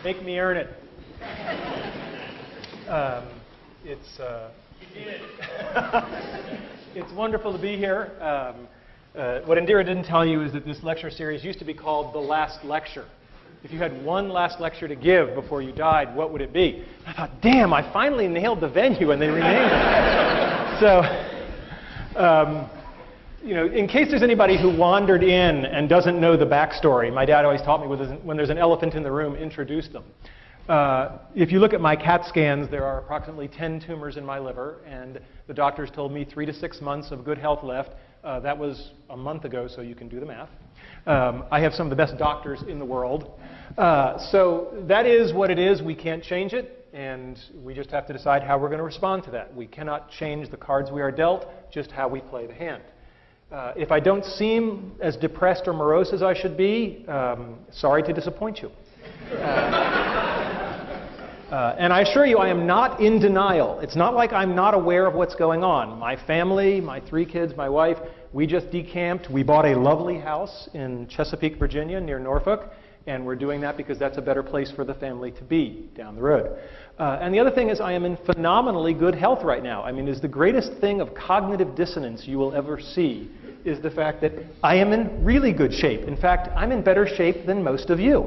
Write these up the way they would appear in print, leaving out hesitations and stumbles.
Make me earn it. It's wonderful to be here. What Indira didn't tell you is that this lecture series used to be called The Last Lecture. If you had one last lecture to give before you died, what would it be? I thought, damn, I finally nailed the venue, and they renamed it. So, in case there's anybody who wandered in and doesn't know the backstory, my dad always taught me when there's an elephant in the room, introduce them. If you look at my CAT scans, there are approximately 10 tumors in my liver, and the doctors told me 3 to 6 months of good health left. That was a month ago, so you can do the math. I have some of the best doctors in the world. So that is what it is. We can't change it, and we just have to decide how we're going to respond to that. We cannot change the cards we are dealt, just how we play the hand. If I don't seem as depressed or morose as I should be, sorry to disappoint you. And I assure you, I am not in denial. It's not like I'm not aware of what's going on. My family, my 3 kids, my wife, we just decamped. We bought a lovely house in Chesapeake, Virginia, near Norfolk, and we're doing that because that's a better place for the family to be down the road. And the other thing is I am in phenomenally good health right now. I mean, it's the greatest thing of cognitive dissonance you will ever see is the fact that I am in really good shape. In fact, I'm in better shape than most of you.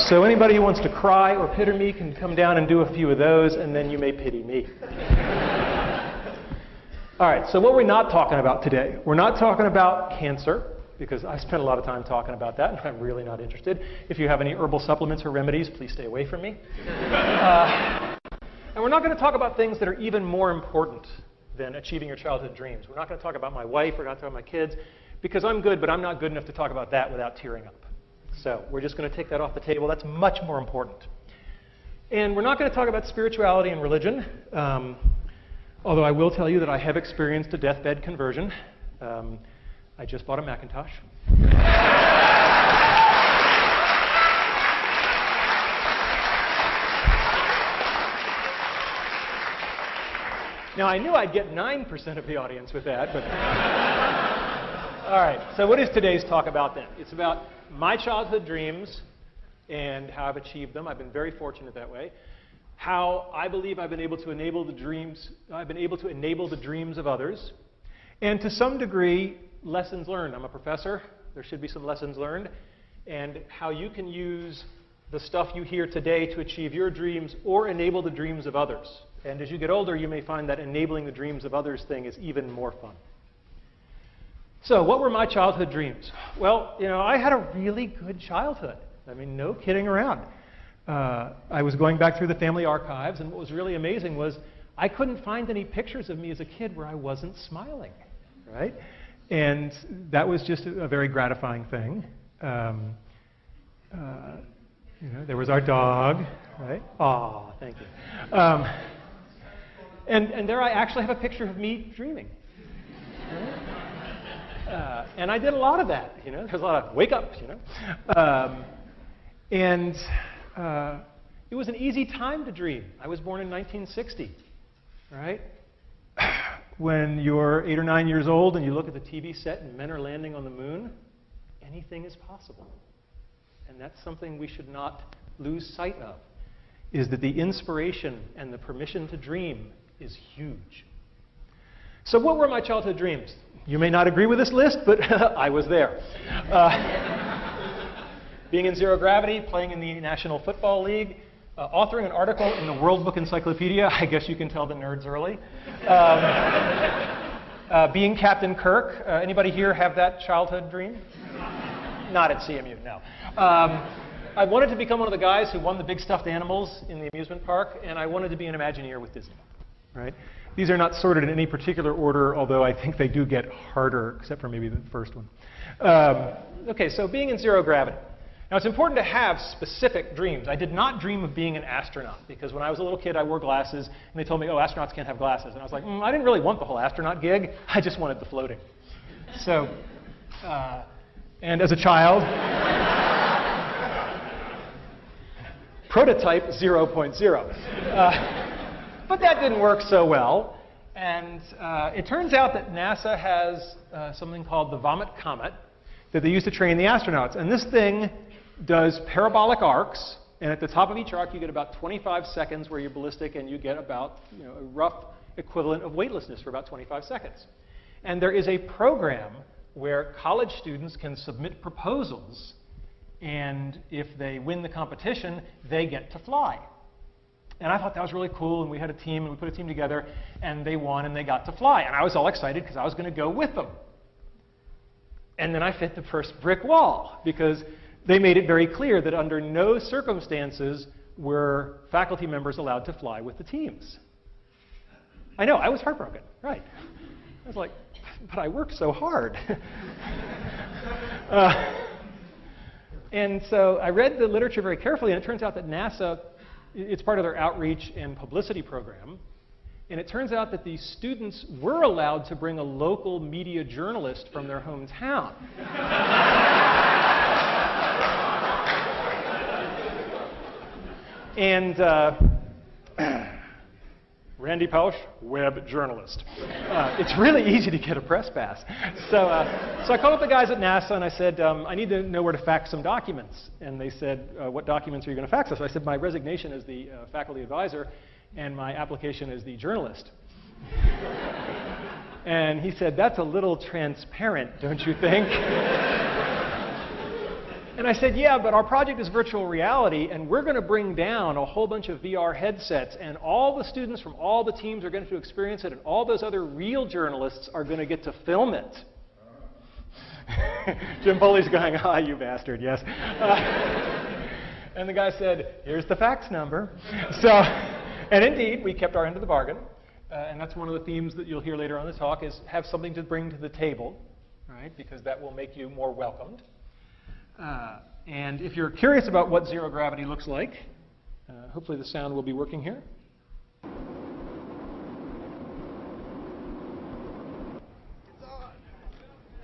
So anybody who wants to cry or pity me can come down and do a few of those, and then you may pity me. All right, so what we're not talking about today, we're not talking about cancer, because I spent a lot of time talking about that, and I'm really not interested. If you have any herbal supplements or remedies, please stay away from me. And we're not going to talk about things that are even more important than achieving your childhood dreams. We're not going to talk about my wife, we're not talking about my kids, because I'm good, but I'm not good enough to talk about that without tearing up. So we're just going to take that off the table. That's much more important. And we're not going to talk about spirituality and religion, although I will tell you that I have experienced a deathbed conversion. I just bought a Macintosh. Now, I knew I'd get 9% of the audience with that, but... All right, so what is today's talk about then? It's about my childhood dreams and how I've achieved them. I've been very fortunate that way. How I believe I've been able to enable the dreams, of others. And to some degree, lessons learned. I'm a professor. There should be some lessons learned. And how you can use the stuff you hear today to achieve your dreams or enable the dreams of others. And as you get older, you may find that enabling the dreams of others thing is even more fun. So what were my childhood dreams? Well, I had a really good childhood. I mean, no kidding around. I was going back through the family archives, and what was really amazing was I couldn't find any pictures of me as a kid where I wasn't smiling, right? And that was just a very gratifying thing. There was our dog, right? Aw, thank you. And there I actually have a picture of me dreaming. Right? And I did a lot of that, There's a lot of wake ups, And it was an easy time to dream. I was born in 1960, right? When you're 8 or 9 years old and you look at the TV set and men are landing on the moon, anything is possible. And that's something we should not lose sight of, is that the inspiration and the permission to dream is huge. So what were my childhood dreams? You may not agree with this list, but I was there. Being in zero gravity, playing in the National Football League, authoring an article in the World Book Encyclopedia. I guess you can tell the nerds early. Being Captain Kirk. Anybody here have that childhood dream? Not at CMU, no. I wanted to become one of the guys who won the big stuffed animals in the amusement park, and I wanted to be an Imagineer with Disney, right? These are not sorted in any particular order, although I think they do get harder, except for maybe the first one. Okay, so being in zero gravity. Now, it's important to have specific dreams. I did not dream of being an astronaut, because when I was a little kid, I wore glasses, and they told me, oh, astronauts can't have glasses. And I was like, I didn't really want the whole astronaut gig. I just wanted the floating. So, and as a child, prototype 0.0. But that didn't work so well. And it turns out that NASA has something called the Vomit Comet that they use to train the astronauts. And this thing does parabolic arcs. And at the top of each arc, you get about 25 seconds where you're ballistic, and you get about a rough equivalent of weightlessness for about 25 seconds. And there is a program where college students can submit proposals, and if they win the competition, they get to fly. And I thought that was really cool, and we had a team, and we put a team together, and they won, and they got to fly. And I was all excited because I was going to go with them. And then I hit the first brick wall, because they made it very clear that under no circumstances were faculty members allowed to fly with the teams. I know, I was heartbroken, right. I was like, but I worked so hard. And so I read the literature very carefully, and it turns out that NASA, it's part of their outreach and publicity program. And it turns out that the students were allowed to bring a local media journalist from their hometown. And Randy Pausch, web journalist. It's really easy to get a press pass. So I called up the guys at NASA, and I said, I need to know where to fax some documents. And they said, what documents are you going to fax us? So I said, my resignation as the faculty advisor and my application as the journalist. And he said, that's a little transparent, don't you think? And I said, yeah, but our project is virtual reality, and we're going to bring down a whole bunch of VR headsets, and all the students from all the teams are going to experience it, and all those other real journalists are going to get to film it. Jim Foley's going, ah, you bastard, yes. And the guy said, here's the fax number. So, and indeed, we kept our end of the bargain. And that's one of the themes that you'll hear later on in the talk, is have something to bring to the table, right? Because that will make you more welcomed. And if you're curious about what zero gravity looks like, hopefully the sound will be working here. All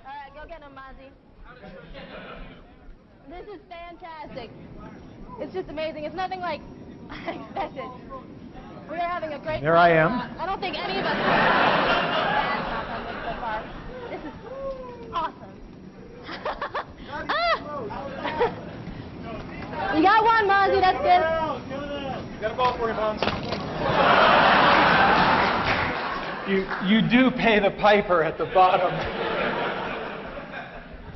right, go get him, Mozzie. This is fantastic. It's just amazing. It's nothing like I expected. We are having a great time. There I am. I don't think any of us have so far. This is awesome. You got one, Mozzie. That's good. You got a ball for you, Mons. You do pay the piper at the bottom.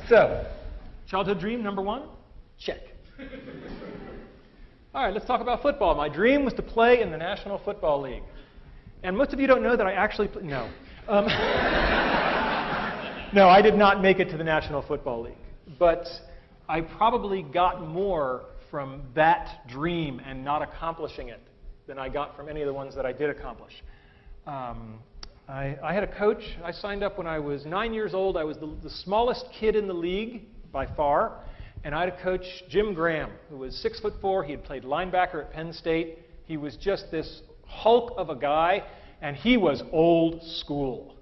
So, childhood dream number one? Check. All right, let's talk about football. My dream was to play in the National Football League. And most of you don't know that I actually no. No, I did not make it to the National Football League. But I probably got more from that dream and not accomplishing it than I got from any of the ones that I did accomplish. I had a coach. I signed up when I was 9 years old. I was the smallest kid in the league by far. And I had a coach, Jim Graham, who was 6'4". He had played linebacker at Penn State. He was just this hulk of a guy, and he was old school.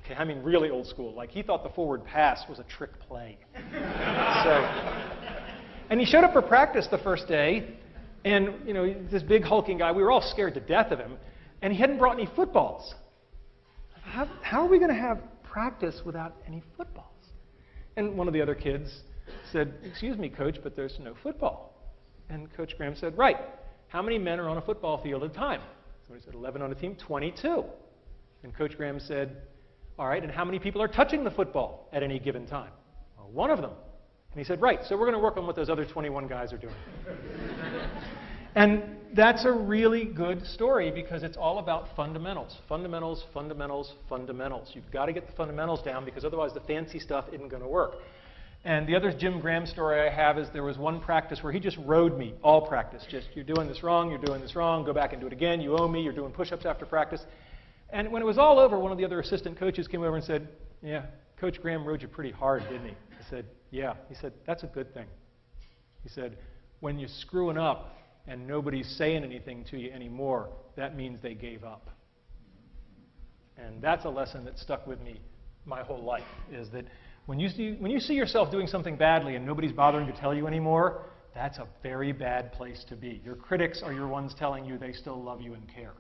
Okay, I mean really old school. Like he thought the forward pass was a trick play. And he showed up for practice the first day, and this big hulking guy. We were all scared to death of him, and he hadn't brought any footballs. How are we going to have practice without any footballs? And one of the other kids said, excuse me, Coach, but there's no football. And Coach Graham said, right, how many men are on a football field at a time? So he said, 11 on a team, 22. And Coach Graham said, all right, and how many people are touching the football at any given time? Well, one of them. And he said, right, so we're going to work on what those other 21 guys are doing. And that's a really good story because it's all about fundamentals. Fundamentals, fundamentals, fundamentals. You've got to get the fundamentals down because otherwise the fancy stuff isn't going to work. And the other Jim Graham story I have is there was one practice where he just rode me, all practice. Just, you're doing this wrong, go back and do it again, you owe me, you're doing push-ups after practice. And when it was all over, one of the other assistant coaches came over and said, yeah, Coach Graham rode you pretty hard, didn't he? I said, yeah. He said, that's a good thing. He said, when you're screwing up and nobody's saying anything to you anymore, that means they gave up. And that's a lesson that stuck with me my whole life, is that when you see yourself doing something badly and nobody's bothering to tell you anymore, that's a very bad place to be. Your critics are your ones telling you they still love you and care.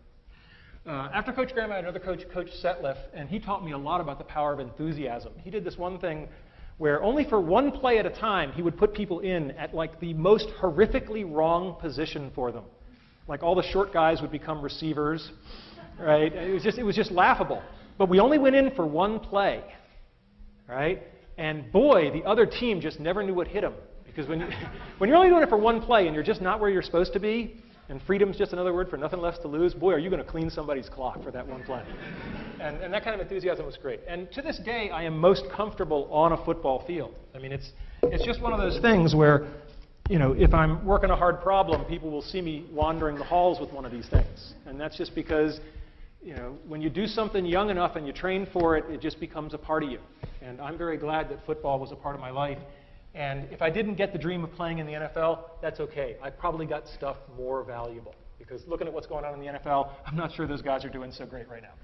After Coach Graham, I had another coach, Coach Setliff, and he taught me a lot about the power of enthusiasm. He did this one thing where only for one play at a time, he would put people in at like the most horrifically wrong position for them. Like all the short guys would become receivers, right? It was just laughable. But we only went in for one play, right? And boy, the other team just never knew what hit them. Because when you're only doing it for one play and you're just not where you're supposed to be, and freedom's just another word for nothing left to lose, boy, are you going to clean somebody's clock for that one play. And that kind of enthusiasm was great. And to this day, I am most comfortable on a football field. I mean, it's just one of those things where, you know, if I'm working a hard problem, people will see me wandering the halls with one of these things. And that's just because, you know, when you do something young enough and you train for it, it just becomes a part of you. And I'm very glad that football was a part of my life. And if I didn't get the dream of playing in the NFL, that's okay. I probably got stuff more valuable. Because looking at what's going on in the NFL, I'm not sure those guys are doing so great right now.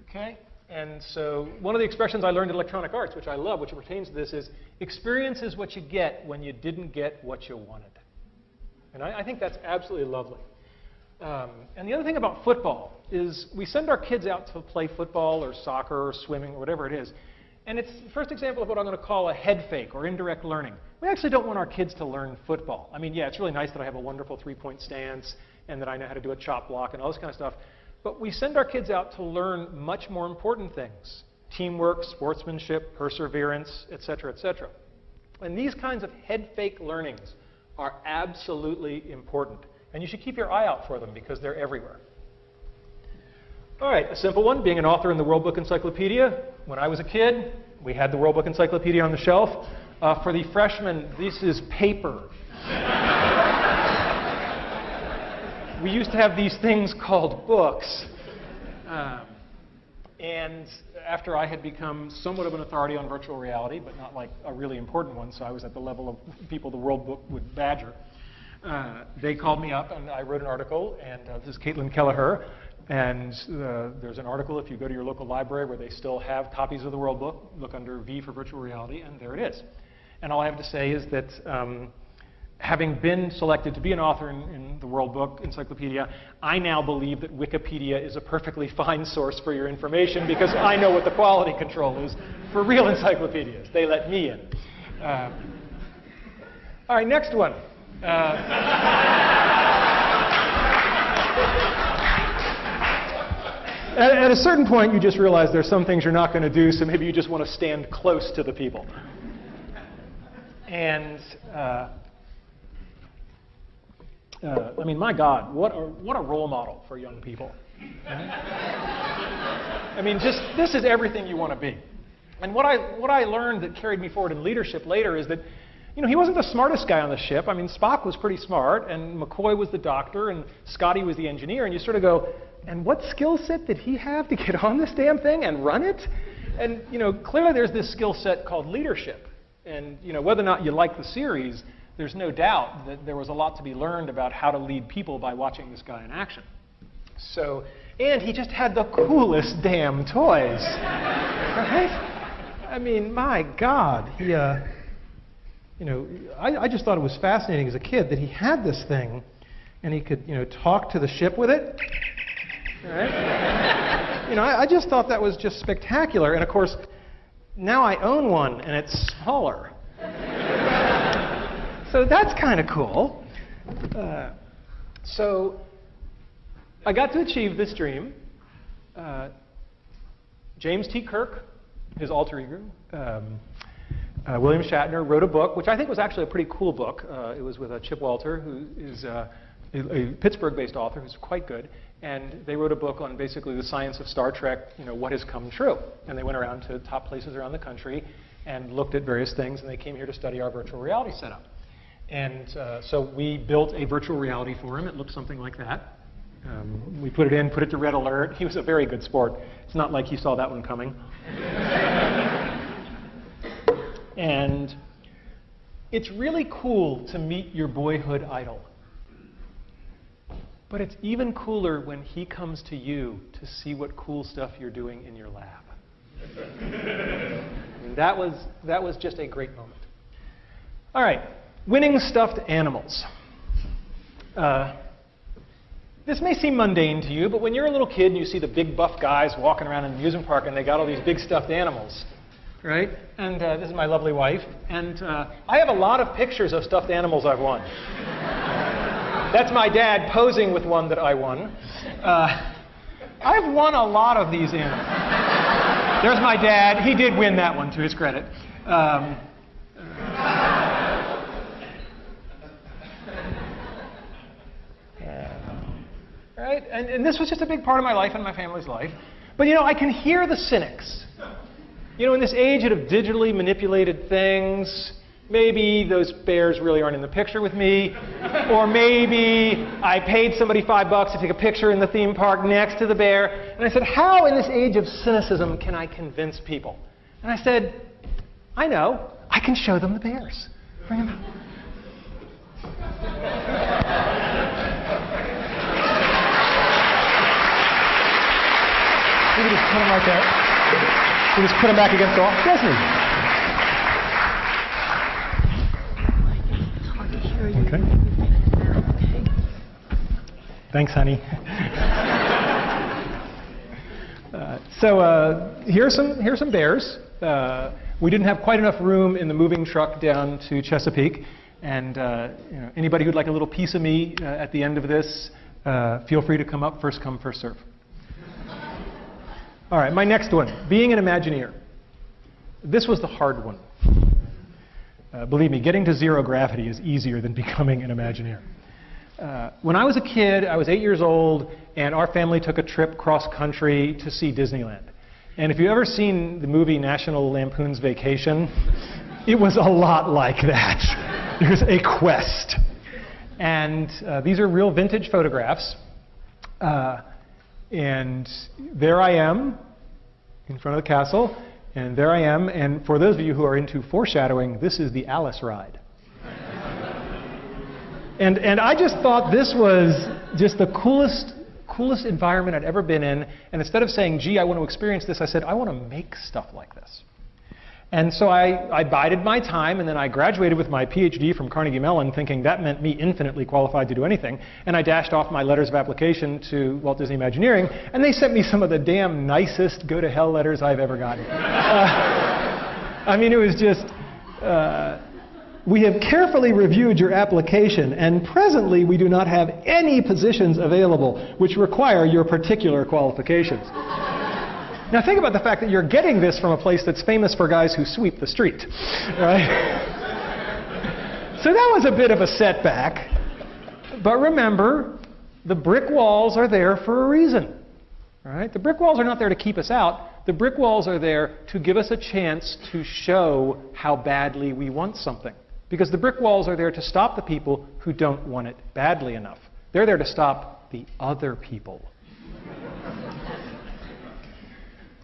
Okay? And so one of the expressions I learned in electronic arts, which I love, which pertains to this, is experience is what you get when you didn't get what you wanted. And I think that's absolutely lovely. And the other thing about football is we send our kids out to play football or soccer or swimming or whatever it is. And it's the first example of what I'm going to call a head fake or indirect learning. We actually don't want our kids to learn football. I mean, yeah, it's really nice that I have a wonderful three-point stance and that I know how to do a chop block and all this kind of stuff. But we send our kids out to learn much more important things: teamwork, sportsmanship, perseverance, et cetera, et cetera. And these kinds of head fake learnings are absolutely important. And you should keep your eye out for them because they're everywhere. All right, a simple one, being an author in the World Book Encyclopedia. When I was a kid, we had the World Book Encyclopedia on the shelf. For the freshmen, this is paper. We used to have these things called books. And after I had become somewhat of an authority on virtual reality, but not like a really important one, so I was at the level of people the World Book would badger, they called me up and I wrote an article, and this is Caitlin Kelleher. And there's an article, if you go to your local library where they still have copies of the World Book, look under V for virtual reality, and there it is. And all I have to say is that having been selected to be an author in the World Book Encyclopedia, I now believe that Wikipedia is a perfectly fine source for your information because I know what the quality control is for real encyclopedias. They let me in. All right, next one. At a certain point, you just realize there's some things you're not going to do, so maybe you just want to stand close to the people. And I mean, my God, what a role model for young people. I mean, just this is everything you want to be. And what I learned that carried me forward in leadership later is that, you know, he wasn't the smartest guy on the ship. I mean, Spock was pretty smart, and McCoy was the doctor, and Scotty was the engineer, and you sort of go, and what skill set did he have to get on this damn thing and run it? And, you know, clearly there's this skill set called leadership. And, you know, whether or not you like the series, there's no doubt that there was a lot to be learned about how to lead people by watching this guy in action. So, and he just had the coolest damn toys, right? I mean, my God, he, you know, I just thought it was fascinating as a kid that he had this thing, and he could, you know, talk to the ship with it. Right? You know, I just thought that was just spectacular. And of course, now I own one, and it's smaller. So that's kind of cool. So I got to achieve this dream. James T. Kirk, his alter ego, William Shatner, wrote a book, which I think was actually a pretty cool book. It was with Chip Walter, who is a Pittsburgh-based author who's quite good. And they wrote a book on basically the science of Star Trek, you know, what has come true. And they went around to top places around the country and looked at various things, and they came here to study our virtual reality setup. And so we built a virtual reality for him. It looked something like that. We put it in, put it to red alert. He was a very good sport. It's not like he saw that one coming. And it's really cool to meet your boyhood idol. But it's even cooler when he comes to you to see what cool stuff you're doing in your lab. And that was just a great moment. All right, winning stuffed animals. This may seem mundane to you, but when you're a little kid and you see the big buff guys walking around in the amusement park and they got all these big stuffed animals, right? And this is my lovely wife. And I have a lot of pictures of stuffed animals I've won. That's my dad posing with one that I won. I've won a lot of these animals. There's my dad. He did win that one, to his credit. Right? And this was just a big part of my life and my family's life. But, I can hear the cynics. In this age of digitally manipulated things, maybe those bears really aren't in the picture with me. Or maybe I paid somebody $5 to take a picture in the theme park next to the bear. And I said, how in this age of cynicism can I convince people? And I said, I know. I can show them the bears. Bring them out. We can just put them right there. We just put them back against the wall. Disney. Okay. Thanks, honey. Here's some bears. We didn't have quite enough room in the moving truck down to Chesapeake, and anybody who'd like a little piece of me at the end of this, feel free to come up. First come, first serve. All right, my next one, being an Imagineer. This was the hard one. Believe me, getting to zero gravity is easier than becoming an Imagineer. When I was a kid, I was 8 years old, and our family took a trip cross-country to see Disneyland. And if you've ever seen the movie National Lampoon's Vacation, it was a lot like that. There's a quest. And these are real vintage photographs. And there I am in front of the castle, and there I am. And for those of you who are into foreshadowing, this is the Alice ride. And I just thought this was just the coolest environment I'd ever been in. And instead of saying, gee, I want to experience this, I said, I want to make stuff like this. And so I bided my time, and then I graduated with my PhD from Carnegie Mellon, thinking that meant me infinitely qualified to do anything. And I dashed off my letters of application to Walt Disney Imagineering, and they sent me some of the damn nicest go-to-hell letters I've ever gotten. It was just, we have carefully reviewed your application, and presently we do not have any positions available which require your particular qualifications. Now think about the fact that you're getting this from a place that's famous for guys who sweep the street, right? So that was a bit of a setback. But remember, the brick walls are there for a reason, right? The brick walls are not there to keep us out. The brick walls are there to give us a chance to show how badly we want something. Because the brick walls are there to stop the people who don't want it badly enough. They're there to stop the other people.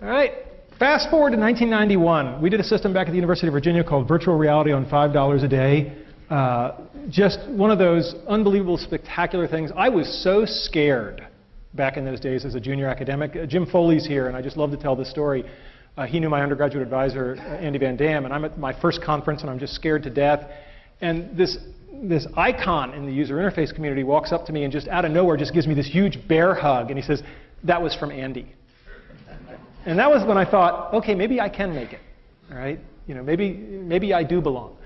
All right, fast forward to 1991. We did a system back at the University of Virginia called Virtual Reality on $5 a day. Just one of those unbelievable, spectacular things. I was so scared back in those days as a junior academic. Jim Foley's here, and I just love to tell this story. He knew my undergraduate advisor, Andy Van Dam, and I'm at my first conference, and I'm just scared to death. And this icon in the user interface community walks up to me and just out of nowhere just gives me this huge bear hug, and he says, that was from Andy. And that was when I thought, okay, maybe I can make it, all right? Maybe I do belong.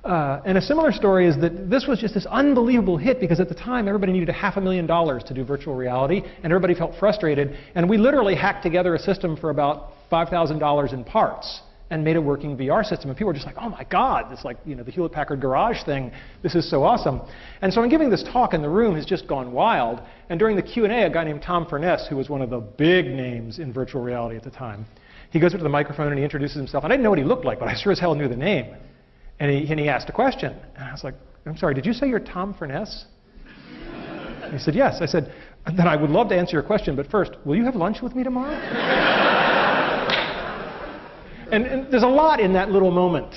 And a similar story is that this was just this unbelievable hit because at the time everybody needed $500,000 to do virtual reality, and everybody felt frustrated. And we literally hacked together a system for about $5,000 in parts and made a working VR system. And people were just like, oh my God, it's like the Hewlett-Packard Garage thing. This is so awesome. And so I'm giving this talk, and the room has just gone wild. And during the Q&A, a guy named Tom Furness, who was one of the big names in virtual reality at the time, he goes up to the microphone and he introduces himself. And I didn't know what he looked like, but I sure as hell knew the name. And he asked a question. And I was like, I'm sorry, did you say you're Tom Furness? And he said, yes. I said, then I would love to answer your question, but first, will you have lunch with me tomorrow? And there's a lot in that little moment,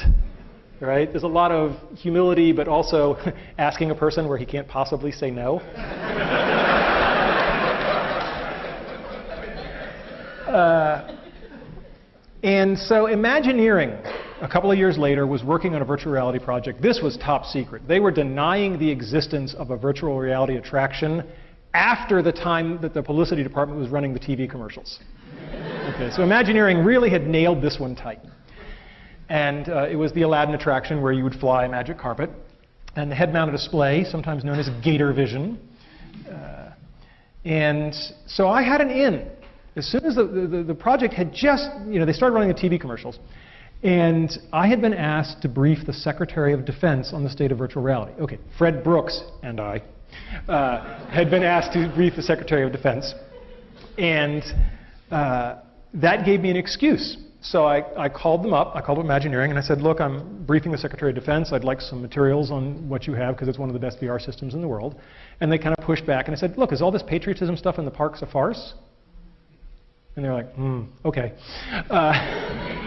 right? There's a lot of humility, but also asking a person where he can't possibly say no. And so Imagineering a couple of years later, was working on a virtual reality project. This was top secret. They were denying the existence of a virtual reality attraction after the time that the publicity department was running the TV commercials. Okay, so Imagineering really had nailed this one tight. And it was the Aladdin attraction where you would fly a magic carpet. And the head-mounted display, sometimes known as Gator Vision. And so I had an in. As soon as the project had just, they started running the TV commercials. And I had been asked to brief the Secretary of Defense on the state of virtual reality. Okay, Fred Brooks and I had been asked to brief the Secretary of Defense. And that gave me an excuse. So I called them up, I called up Imagineering, and I said, look, I'm briefing the Secretary of Defense. I'd like some materials on what you have, because it's one of the best VR systems in the world. And they kind of pushed back, and I said, look, is all this patriotism stuff in the parks a farce? And they're like, okay.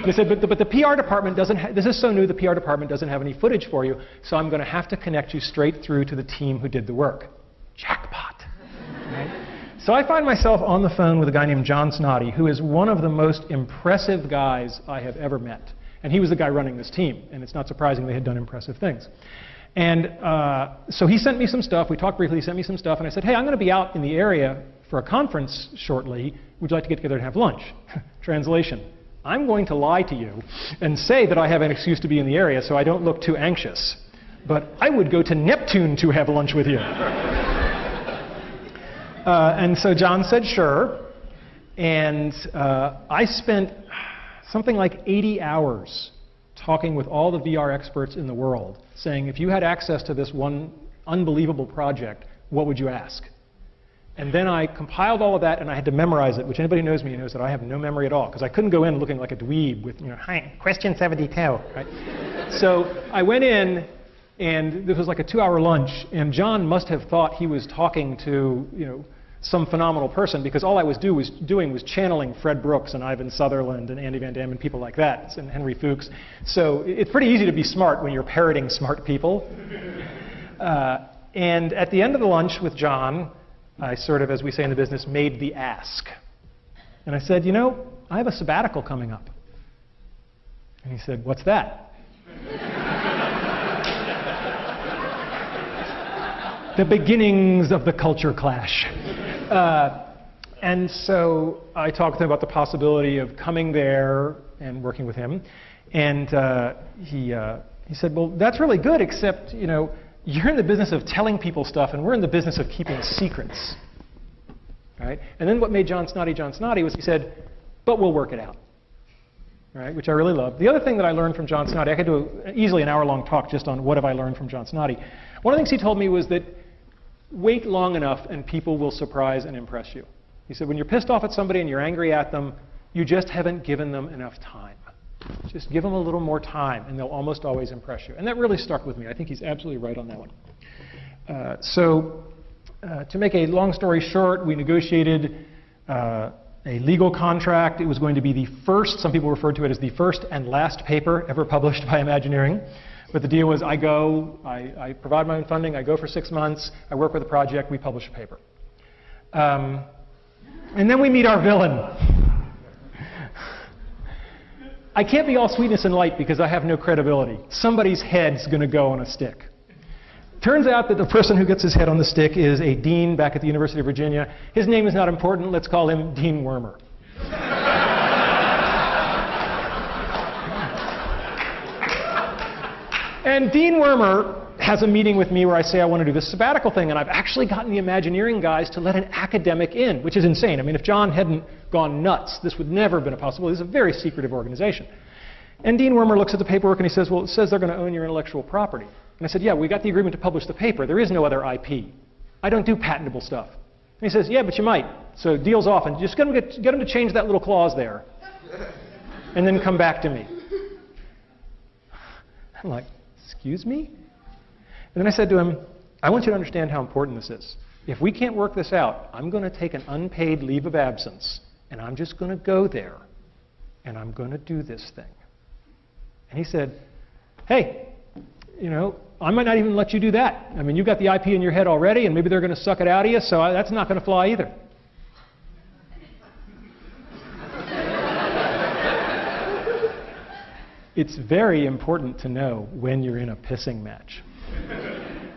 They said, but the PR department doesn't this is so new, the PR department doesn't have any footage for you, so I'm going to have to connect you straight through to the team who did the work. Jackpot. Right? So I find myself on the phone with a guy named John Snoddy, who is one of the most impressive guys I have ever met. And he was the guy running this team, and it's not surprising they had done impressive things. And so he sent me some stuff. We talked briefly. He sent me some stuff, and I said, hey, I'm going to be out in the area for a conference shortly. Would you like to get together and have lunch? Translation: I'm going to lie to you and say that I have an excuse to be in the area so I don't look too anxious. But I would go to Neptune to have lunch with you. And so John said, sure. And I spent something like 80 hours talking with all the VR experts in the world, saying, if you had access to this one unbelievable project, what would you ask? And then I compiled all of that, and I had to memorize it, which anybody who knows me knows that I have no memory at all, because I couldn't go in looking like a dweeb with, hi, question 72, right? So I went in, and this was like a 2-hour lunch, and John must have thought he was talking to, some phenomenal person, because all I was doing was channeling Fred Brooks and Ivan Sutherland and Andy Van Damme and people like that, and Henry Fuchs. So it's pretty easy to be smart when you're parroting smart people. And at the end of the lunch with John, I sort of, as we say in the business, made the ask. And I said, I have a sabbatical coming up. And he said, what's that? The beginnings of the culture clash. And so I talked to him about the possibility of coming there and working with him. And he said, well, that's really good, except, you're in the business of telling people stuff, and we're in the business of keeping secrets. Right? And then what made John Snoddy was he said, but we'll work it out. Right? Which I really loved. The other thing that I learned from John Snoddy, I could do easily an hour-long talk just on what have I learned from John Snoddy. One of the things he told me was that wait long enough and people will surprise and impress you. He said, when you're pissed off at somebody and you're angry at them, you just haven't given them enough time. Just give them a little more time, and they'll almost always impress you. And that really stuck with me. I think he's absolutely right on that one. To make a long story short, we negotiated a legal contract. It was going to be the first, some people referred to it as the first and last paper ever published by Imagineering. But the deal was I provide my own funding, I go for 6 months, I work with a project, we publish a paper. And then we meet our villain. I can't be all sweetness and light because I have no credibility. Somebody's head's going to go on a stick. Turns out that the person who gets his head on the stick is a dean back at the University of Virginia. His name is not important. Let's call him Dean Wormer. And Dean Wormer has a meeting with me where I say I want to do this sabbatical thing, and I've actually gotten the Imagineering guys to let an academic in, which is insane. I mean, if John hadn't gone nuts, this would never have been a possibility. This is a very secretive organization. And Dean Wormer looks at the paperwork and he says, well, it says they're going to own your intellectual property. And I said, yeah, we got the agreement to publish the paper. There is no other IP. I don't do patentable stuff. And he says, yeah, but you might. So deal's off, and just get them to change that little clause there, and then come back to me. I'm like, excuse me? And then I said to him, I want you to understand how important this is. If we can't work this out, I'm going to take an unpaid leave of absence, and I'm just going to go there, and I'm going to do this thing. And he said, hey, I might not even let you do that. I mean, you've got the IP in your head already, and maybe they're going to suck it out of you, so that's not going to fly either. It's very important to know when you're in a pissing match.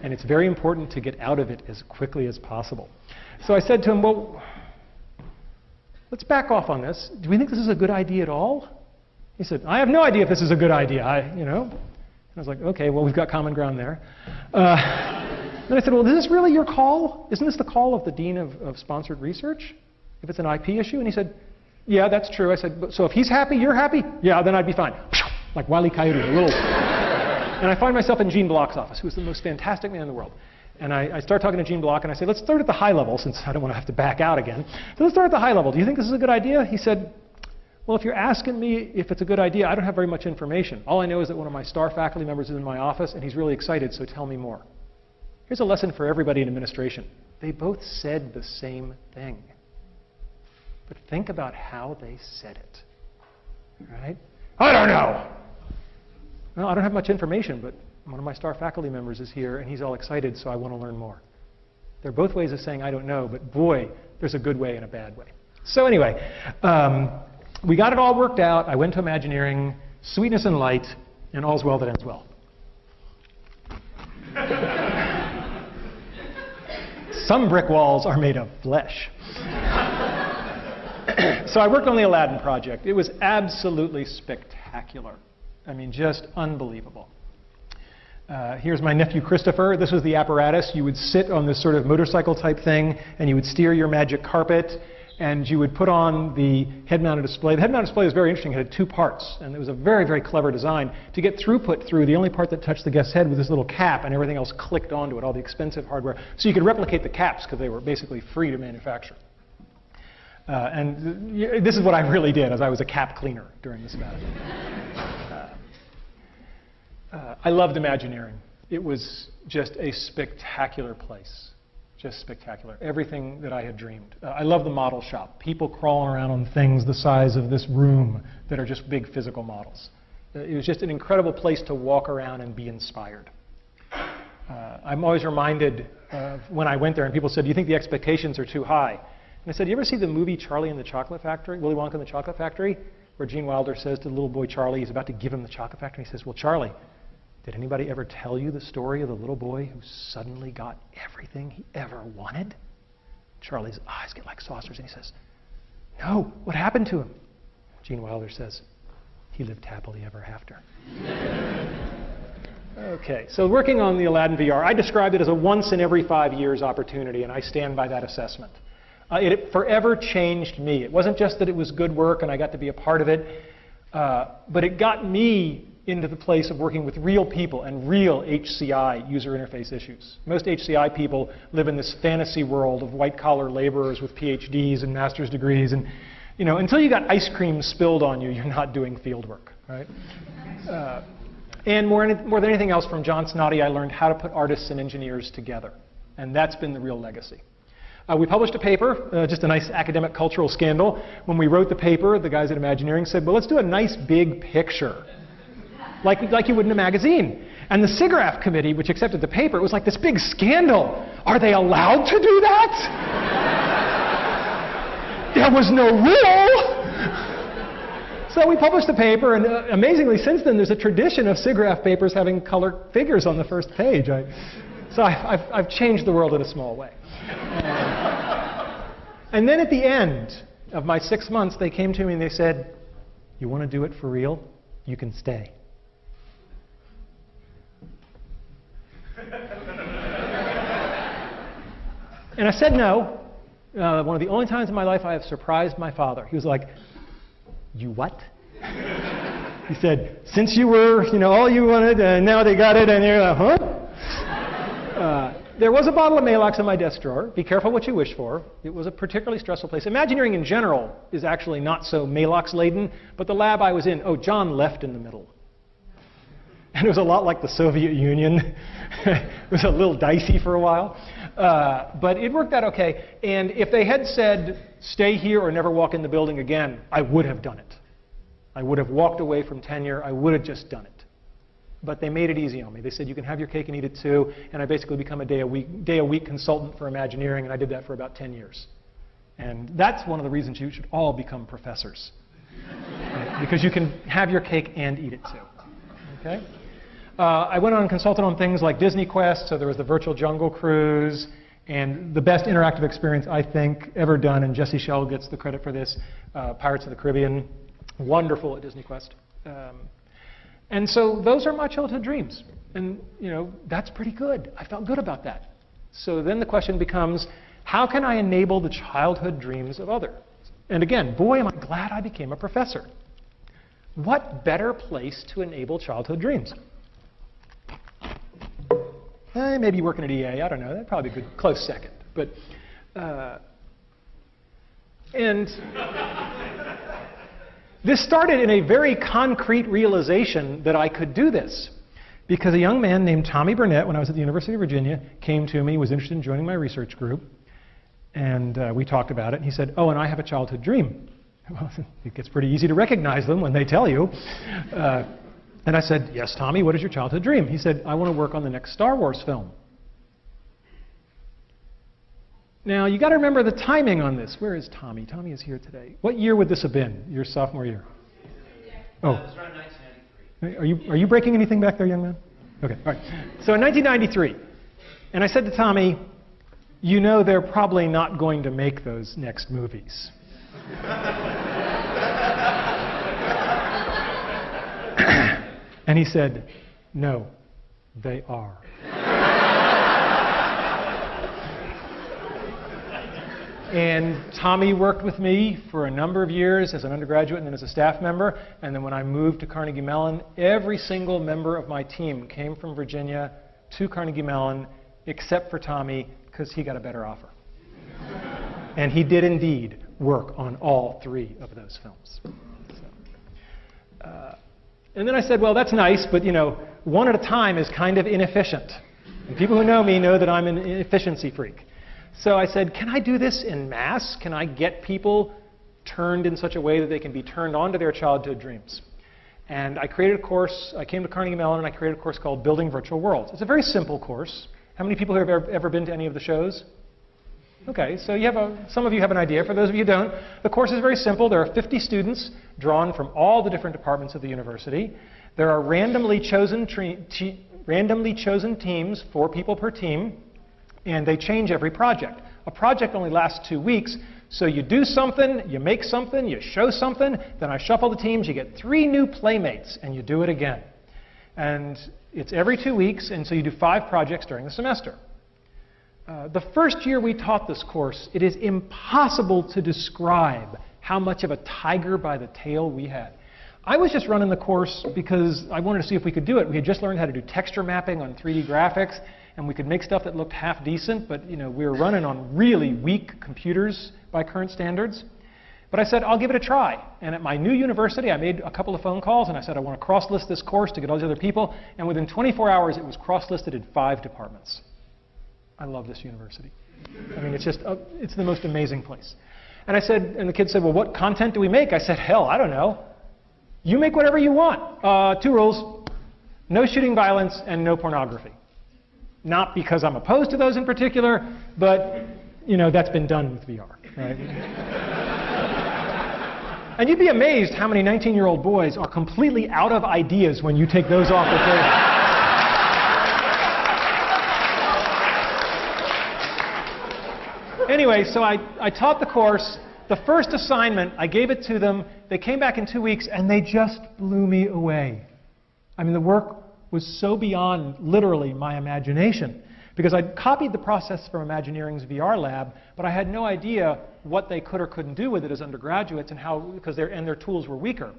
And it's very important to get out of it as quickly as possible. So I said to him, well, let's back off on this. Do we think this is a good idea at all? He said, I have no idea if this is a good idea. And I was like, okay, well, we've got common ground there. Then I said, well, is this really your call? Isn't this the call of the Dean of Sponsored Research, if it's an IP issue? And he said, yeah, that's true. I said, so if he's happy, you're happy? Yeah, then I'd be fine. Like Wile E. Coyote, a little. And I find myself in Gene Block's office, who's the most fantastic man in the world. And I start talking to Gene Block, and I say, let's start at the high level, since I don't want to have to back out again. So let's start at the high level. Do you think this is a good idea? He said, well, if you're asking me if it's a good idea, I don't have very much information. All I know is that one of my star faculty members is in my office, and he's really excited, so tell me more. Here's a lesson for everybody in administration. They both said the same thing. But think about how they said it. Right? I don't know. Well, I don't have much information, but one of my star faculty members is here, and he's all excited, so I want to learn more. They're both ways of saying I don't know, but boy, there's a good way and a bad way. So anyway, we got it all worked out. I went to Imagineering, sweetness and light, and all's well that ends well. Some brick walls are made of flesh. So I worked on the Aladdin project. It was absolutely spectacular. I mean, just unbelievable. Here's my nephew Christopher. This was the apparatus. You would sit on this sort of motorcycle type thing, and you would steer your magic carpet, and you would put on the head-mounted display. The head-mounted display was very interesting. It had two parts, and it was a very, very clever design. To get throughput through, the only part that touched the guest's head was this little cap, and everything else clicked onto it, all the expensive hardware. So you could replicate the caps because they were basically free to manufacture. And this is what I really did, as I was a cap cleaner during this event. I loved Imagineering. It was just a spectacular place. Just spectacular. Everything that I had dreamed. I love the model shop. People crawling around on things the size of this room that are just big physical models. It was just an incredible place to walk around and be inspired. I'm always reminded of when I went there and people said, do you think the expectations are too high? And I said, you ever see the movie Charlie and the Chocolate Factory, Willy Wonka and the Chocolate Factory, where Gene Wilder says to the little boy Charlie, he's about to give him the chocolate factory, he says, well, Charlie, did anybody ever tell you the story of the little boy who suddenly got everything he ever wanted? Charlie's eyes get like saucers, and he says, no, what happened to him? Gene Wilder says, he lived happily ever after. Okay, so working on the Aladdin VR, I described it as a once in every 5 years opportunity, and I stand by that assessment. It forever changed me. It wasn't just that it was good work and I got to be a part of it, but it got me into the place of working with real people and real HCI, user interface issues. Most HCI people live in this fantasy world of white-collar laborers with PhDs and master's degrees, and until you got ice cream spilled on you, you're not doing field work, right? And more than anything else, from John Snoddy, I learned how to put artists and engineers together, and that's been the real legacy. We published a paper, just a nice academic cultural scandal. When we wrote the paper, the guys at Imagineering said, well, let's do a nice big picture, like you would in a magazine. And the SIGGRAPH committee, which accepted the paper, it was like this big scandal. Are they allowed to do that? There was no rule. So we published the paper, and amazingly, since then, there's a tradition of SIGGRAPH papers having colored figures on the first page. So I've changed the world in a small way. And then at the end of my 6 months, they came to me and they said, you want to do it for real? You can stay. And I said no. One of the only times in my life I have surprised my father. He was like, you what? He said, since you were, all you wanted, and now they got it, and you're like, huh? There was a bottle of Maalox in my desk drawer. Be careful what you wish for. It was a particularly stressful place. Imagineering in general is actually not so Maalox-laden, but the lab I was in, John left in the middle. And it was a lot like the Soviet Union. It was a little dicey for a while. But it worked out okay. And if they had said, stay here or never walk in the building again, I would have done it. I would have walked away from tenure. I would have just done it. But they made it easy on me. They said, you can have your cake and eat it too. And I basically become a day a week consultant for Imagineering, and I did that for about 10 years. And that's one of the reasons you should all become professors. because you can have your cake and eat it too. Okay? I went on and consulted on things like Disney Quest, so there was the Virtual Jungle Cruise, and the best interactive experience I think ever done, and Jesse Schell gets the credit for this, Pirates of the Caribbean. Wonderful at Disney Quest. And so those are my childhood dreams. And that's pretty good. I felt good about that. So then the question becomes, how can I enable the childhood dreams of others? And again, boy, am I glad I became a professor. What better place to enable childhood dreams? Maybe working at EA, I don't know. That'd probably be a good close second. But, and this started in a very concrete realization that I could do this. Because a young man named Tommy Burnett, when I was at the University of Virginia, came to me, was interested in joining my research group. And we talked about it. And he said, oh, and I have a childhood dream. Well, it gets pretty easy to recognize them when they tell you. And I said, yes, Tommy, what is your childhood dream? He said, I want to work on the next Star Wars film. Now, you got to remember the timing on this. Where is Tommy? Tommy is here today. What year would this have been, your sophomore year? Oh. It was around 1993. Are you breaking anything back there, young man? Okay, all right. So in 1993, and I said to Tommy, you know they're probably not going to make those next movies. And he said, no, they are. And Tommy worked with me for a number of years as an undergraduate and then as a staff member. And then when I moved to Carnegie Mellon, every single member of my team came from Virginia to Carnegie Mellon, except for Tommy, because he got a better offer. And he did indeed work on all 3 of those films. And then I said, well, that's nice, but one at a time is kind of inefficient. And people who know me know that I'm an efficiency freak. So I said, can I do this in mass? Can I get people turned in such a way that they can be turned on to their childhood dreams? And I created a course. I came to Carnegie Mellon and I created a course called Building Virtual Worlds. It's a very simple course. How many people here have ever been to any of the shows? Okay, so some of you have an idea. For those of you who don't, the course is very simple. There are 50 students drawn from all the different departments of the university. There are randomly chosen teams, 4 people per team, and they change every project. A project only lasts 2 weeks, so you do something, you make something, you show something, then I shuffle the teams, you get 3 new playmates, and you do it again. And it's every 2 weeks, and so you do 5 projects during the semester. The first year we taught this course, it is impossible to describe how much of a tiger by the tail we had. I was just running the course because I wanted to see if we could do it. We had just learned how to do texture mapping on 3D graphics, and we could make stuff that looked half decent, but we were running on really weak computers by current standards. But I said, I'll give it a try. And at my new university, I made a couple of phone calls, and I said, I want to cross-list this course to get all these other people. And within 24 hours, it was cross-listed in 5 departments. I love this university. I mean, it's the most amazing place. And I said, and the kids said, well, what content do we make? I said, hell, I don't know. You make whatever you want. 2 rules: no shooting violence and no pornography. Not because I'm opposed to those in particular, but that's been done with VR, right? And you'd be amazed how many 19-year-old boys are completely out of ideas when you take those off the table. Anyway, so I taught the course. The first assignment, I gave it to them. They came back in 2 weeks, and they just blew me away. I mean, the work was so beyond, literally, my imagination. Because I'd copied the process from Imagineering's VR lab, but I had no idea what they could or couldn't do with it as undergraduates and how, because their tools were weaker.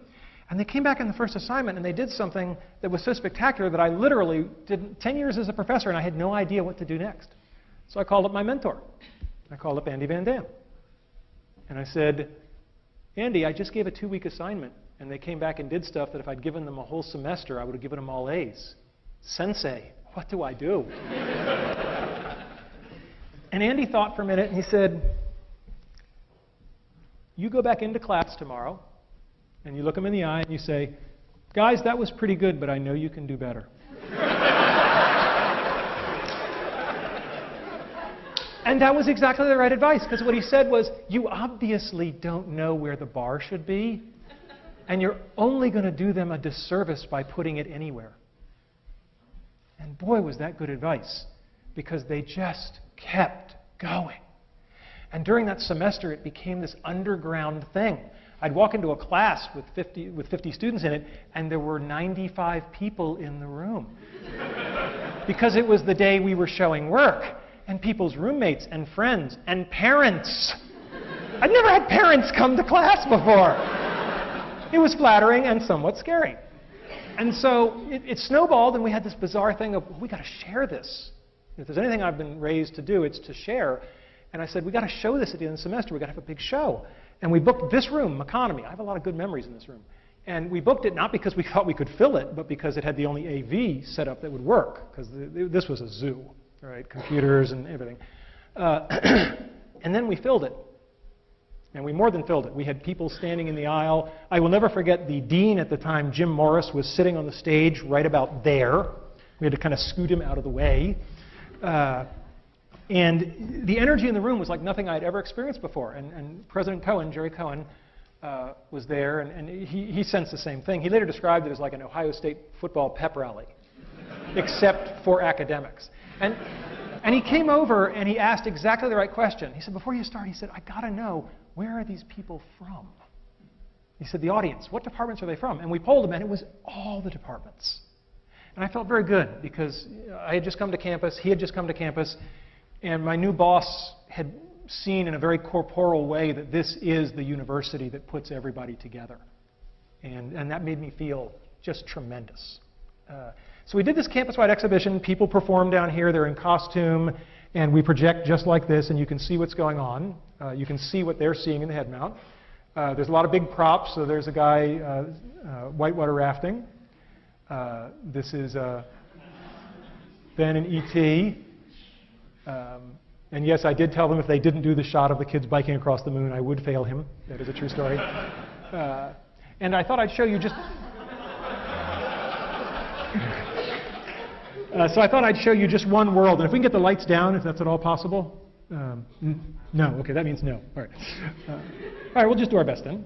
And they came back in the first assignment, and they did something that was so spectacular that I literally did 10 years as a professor, and I had no idea what to do next. So I called up my mentor. I called up Andy Van Dam. And I said, Andy, I just gave a 2-week assignment, and they came back and did stuff that if I'd given them a whole semester, I would have given them all A's. Sensei, what do I do? And Andy thought for a minute, and he said, you go back into class tomorrow, and you look them in the eye, and you say, guys, that was pretty good, but I know you can do better. And that was exactly the right advice, because what he said was, you obviously don't know where the bar should be. And you're only going to do them a disservice by putting it anywhere. And boy, was that good advice, because they just kept going. And during that semester, it became this underground thing. I'd walk into a class with 50 students in it, and there were 95 people in the room. Because it was the day we were showing work, and people's roommates and friends and parents. I'd never had parents come to class before. It was flattering and somewhat scary. And so it snowballed, and we had this bizarre thing of, we got to share this. If there's anything I've been raised to do, it's to share. And I said, we got to show this at the end of the semester. We got to have a big show. And we booked this room, Economy. I have a lot of good memories in this room. And we booked it not because we thought we could fill it, but because it had the only AV setup that would work. Because this was a zoo, right? Computers and everything. And then we filled it. And we more than filled it. We had people standing in the aisle. I will never forget the dean at the time, Jim Morris, was sitting on the stage right about there. We had to kind of scoot him out of the way. And the energy in the room was like nothing I'd ever experienced before. And President Cohen, Jerry Cohen, was there, and he sensed the same thing. He later described it as like an Ohio State football pep rally, except for academics. And he came over and he asked exactly the right question. He said, before you start, he said, I got to know, where are these people from? He said, the audience, what departments are they from? And we polled them, and it was all the departments. And I felt very good, because I had just come to campus, he had just come to campus, and my new boss had seen in a very corporal way that this is the university that puts everybody together. And that made me feel just tremendous. So we did this campus-wide exhibition. People perform down here. They're in costume. And we project just like this, and you can see what's going on. You can see what they're seeing in the head mount. There's a lot of big props. So there's a guy whitewater rafting. This is Ben and E.T. And yes, I did tell them if they didn't do the shot of the kids biking across the moon, I would fail him. That is a true story. And I thought I'd show you just... So I thought I'd show you just one world. And if we can get the lights down, if that's at all possible. No. Okay, that means no. All right. All right, we'll just do our best then.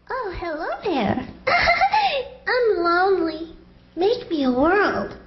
Oh, hello there. I'm lonely. Make me a world.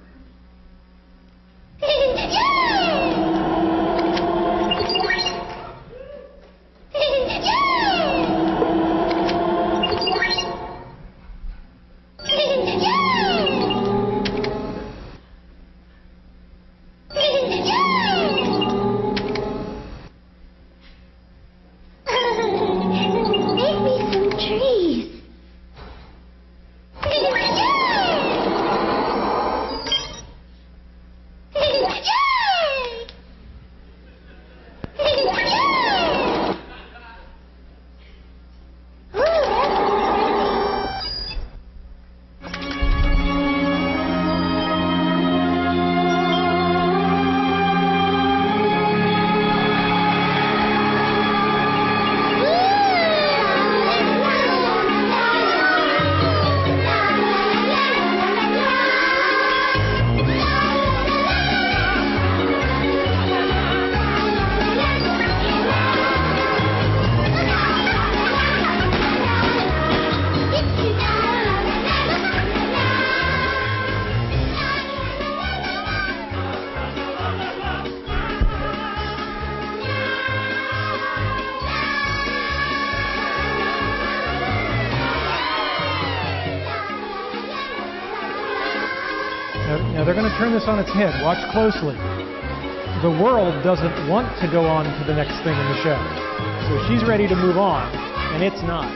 Now they're going to turn this on its head. Watch closely. The world doesn't want to go on to the next thing in the show. So she's ready to move on, and it's not.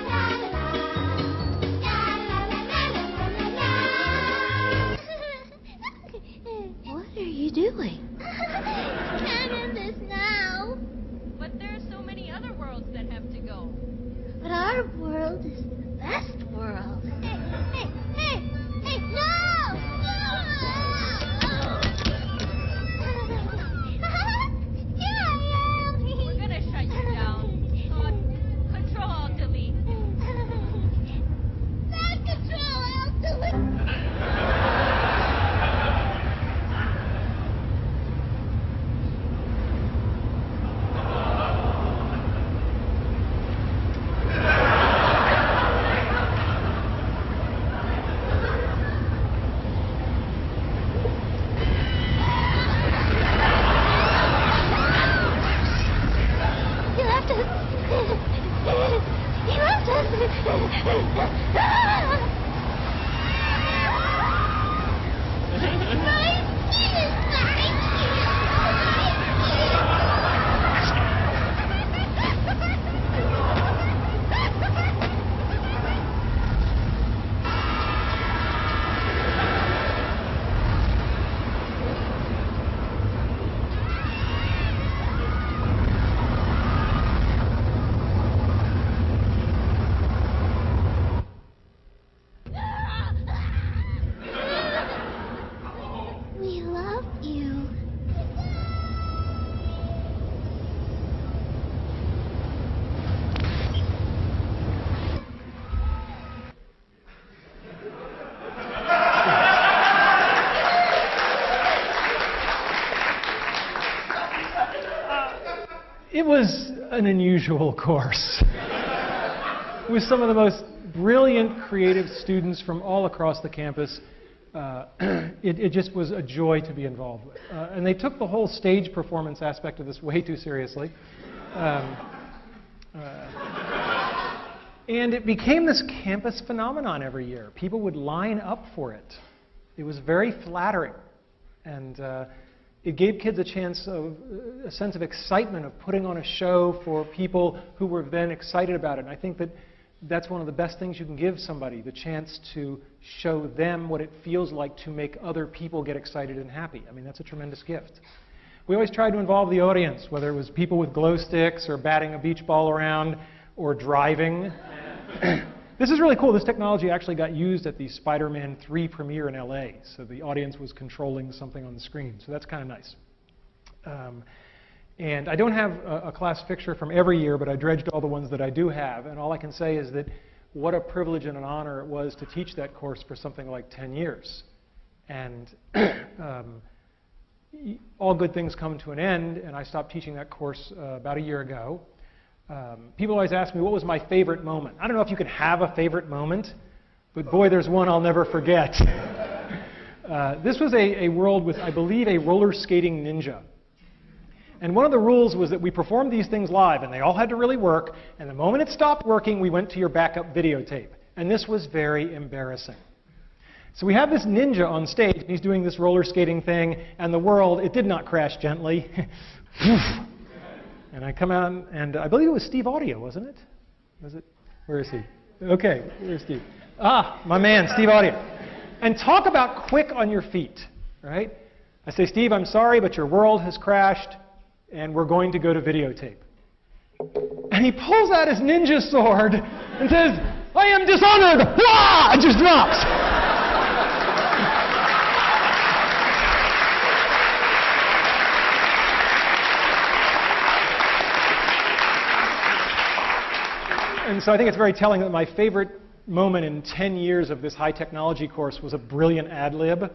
What are you doing? Can't end this now. But there's so many other worlds that have to go. But our world is the best world. Hey, no! Here I am! We're gonna shut you down. Control Alt Delete. Not Control Alt Delete. It was an unusual course. With some of the most brilliant, creative students from all across the campus. It just was a joy to be involved with. And they took the whole stage performance aspect of this way too seriously. And it became this campus phenomenon every year. People would line up for it. It was very flattering. And it gave kids a sense of excitement of putting on a show for people who were then excited about it. And I think that that's one of the best things you can give somebody, the chance to show them what it feels like to make other people get excited and happy. I mean, that's a tremendous gift. We always tried to involve the audience, whether it was people with glow sticks or batting a beach ball around or driving. This is really cool. This technology actually got used at the Spider-Man 3 premiere in LA, so the audience was controlling something on the screen. So that's kind of nice. And I don't have a class fixture from every year, but I dredged all the ones that I do have. And all I can say is that what a privilege and an honor it was to teach that course for something like 10 years. And all good things come to an end, and I stopped teaching that course about a year ago. People always ask me, what was my favorite moment? I don't know if you can have a favorite moment, but boy, there's one I'll never forget. This was a world with, I believe, a roller skating ninja. And one of the rules was that we performed these things live, and they all had to really work. And the moment it stopped working, we went to your backup videotape. And this was very embarrassing. So we have this ninja on stage, and he's doing this roller skating thing, and the world, it did not crash gently. And I come out, and I believe it was Steve Audio, wasn't it? Was it? Where is he? Okay, where's Steve? Ah, my man, Steve Audio. And talk about quick on your feet, right? I say, Steve, I'm sorry, but your world has crashed, and we're going to go to videotape. And he pulls out his ninja sword and says, I am dishonored! Wah! And just drops. And so I think it's very telling that my favorite moment in 10 years of this high technology course was a brilliant ad lib.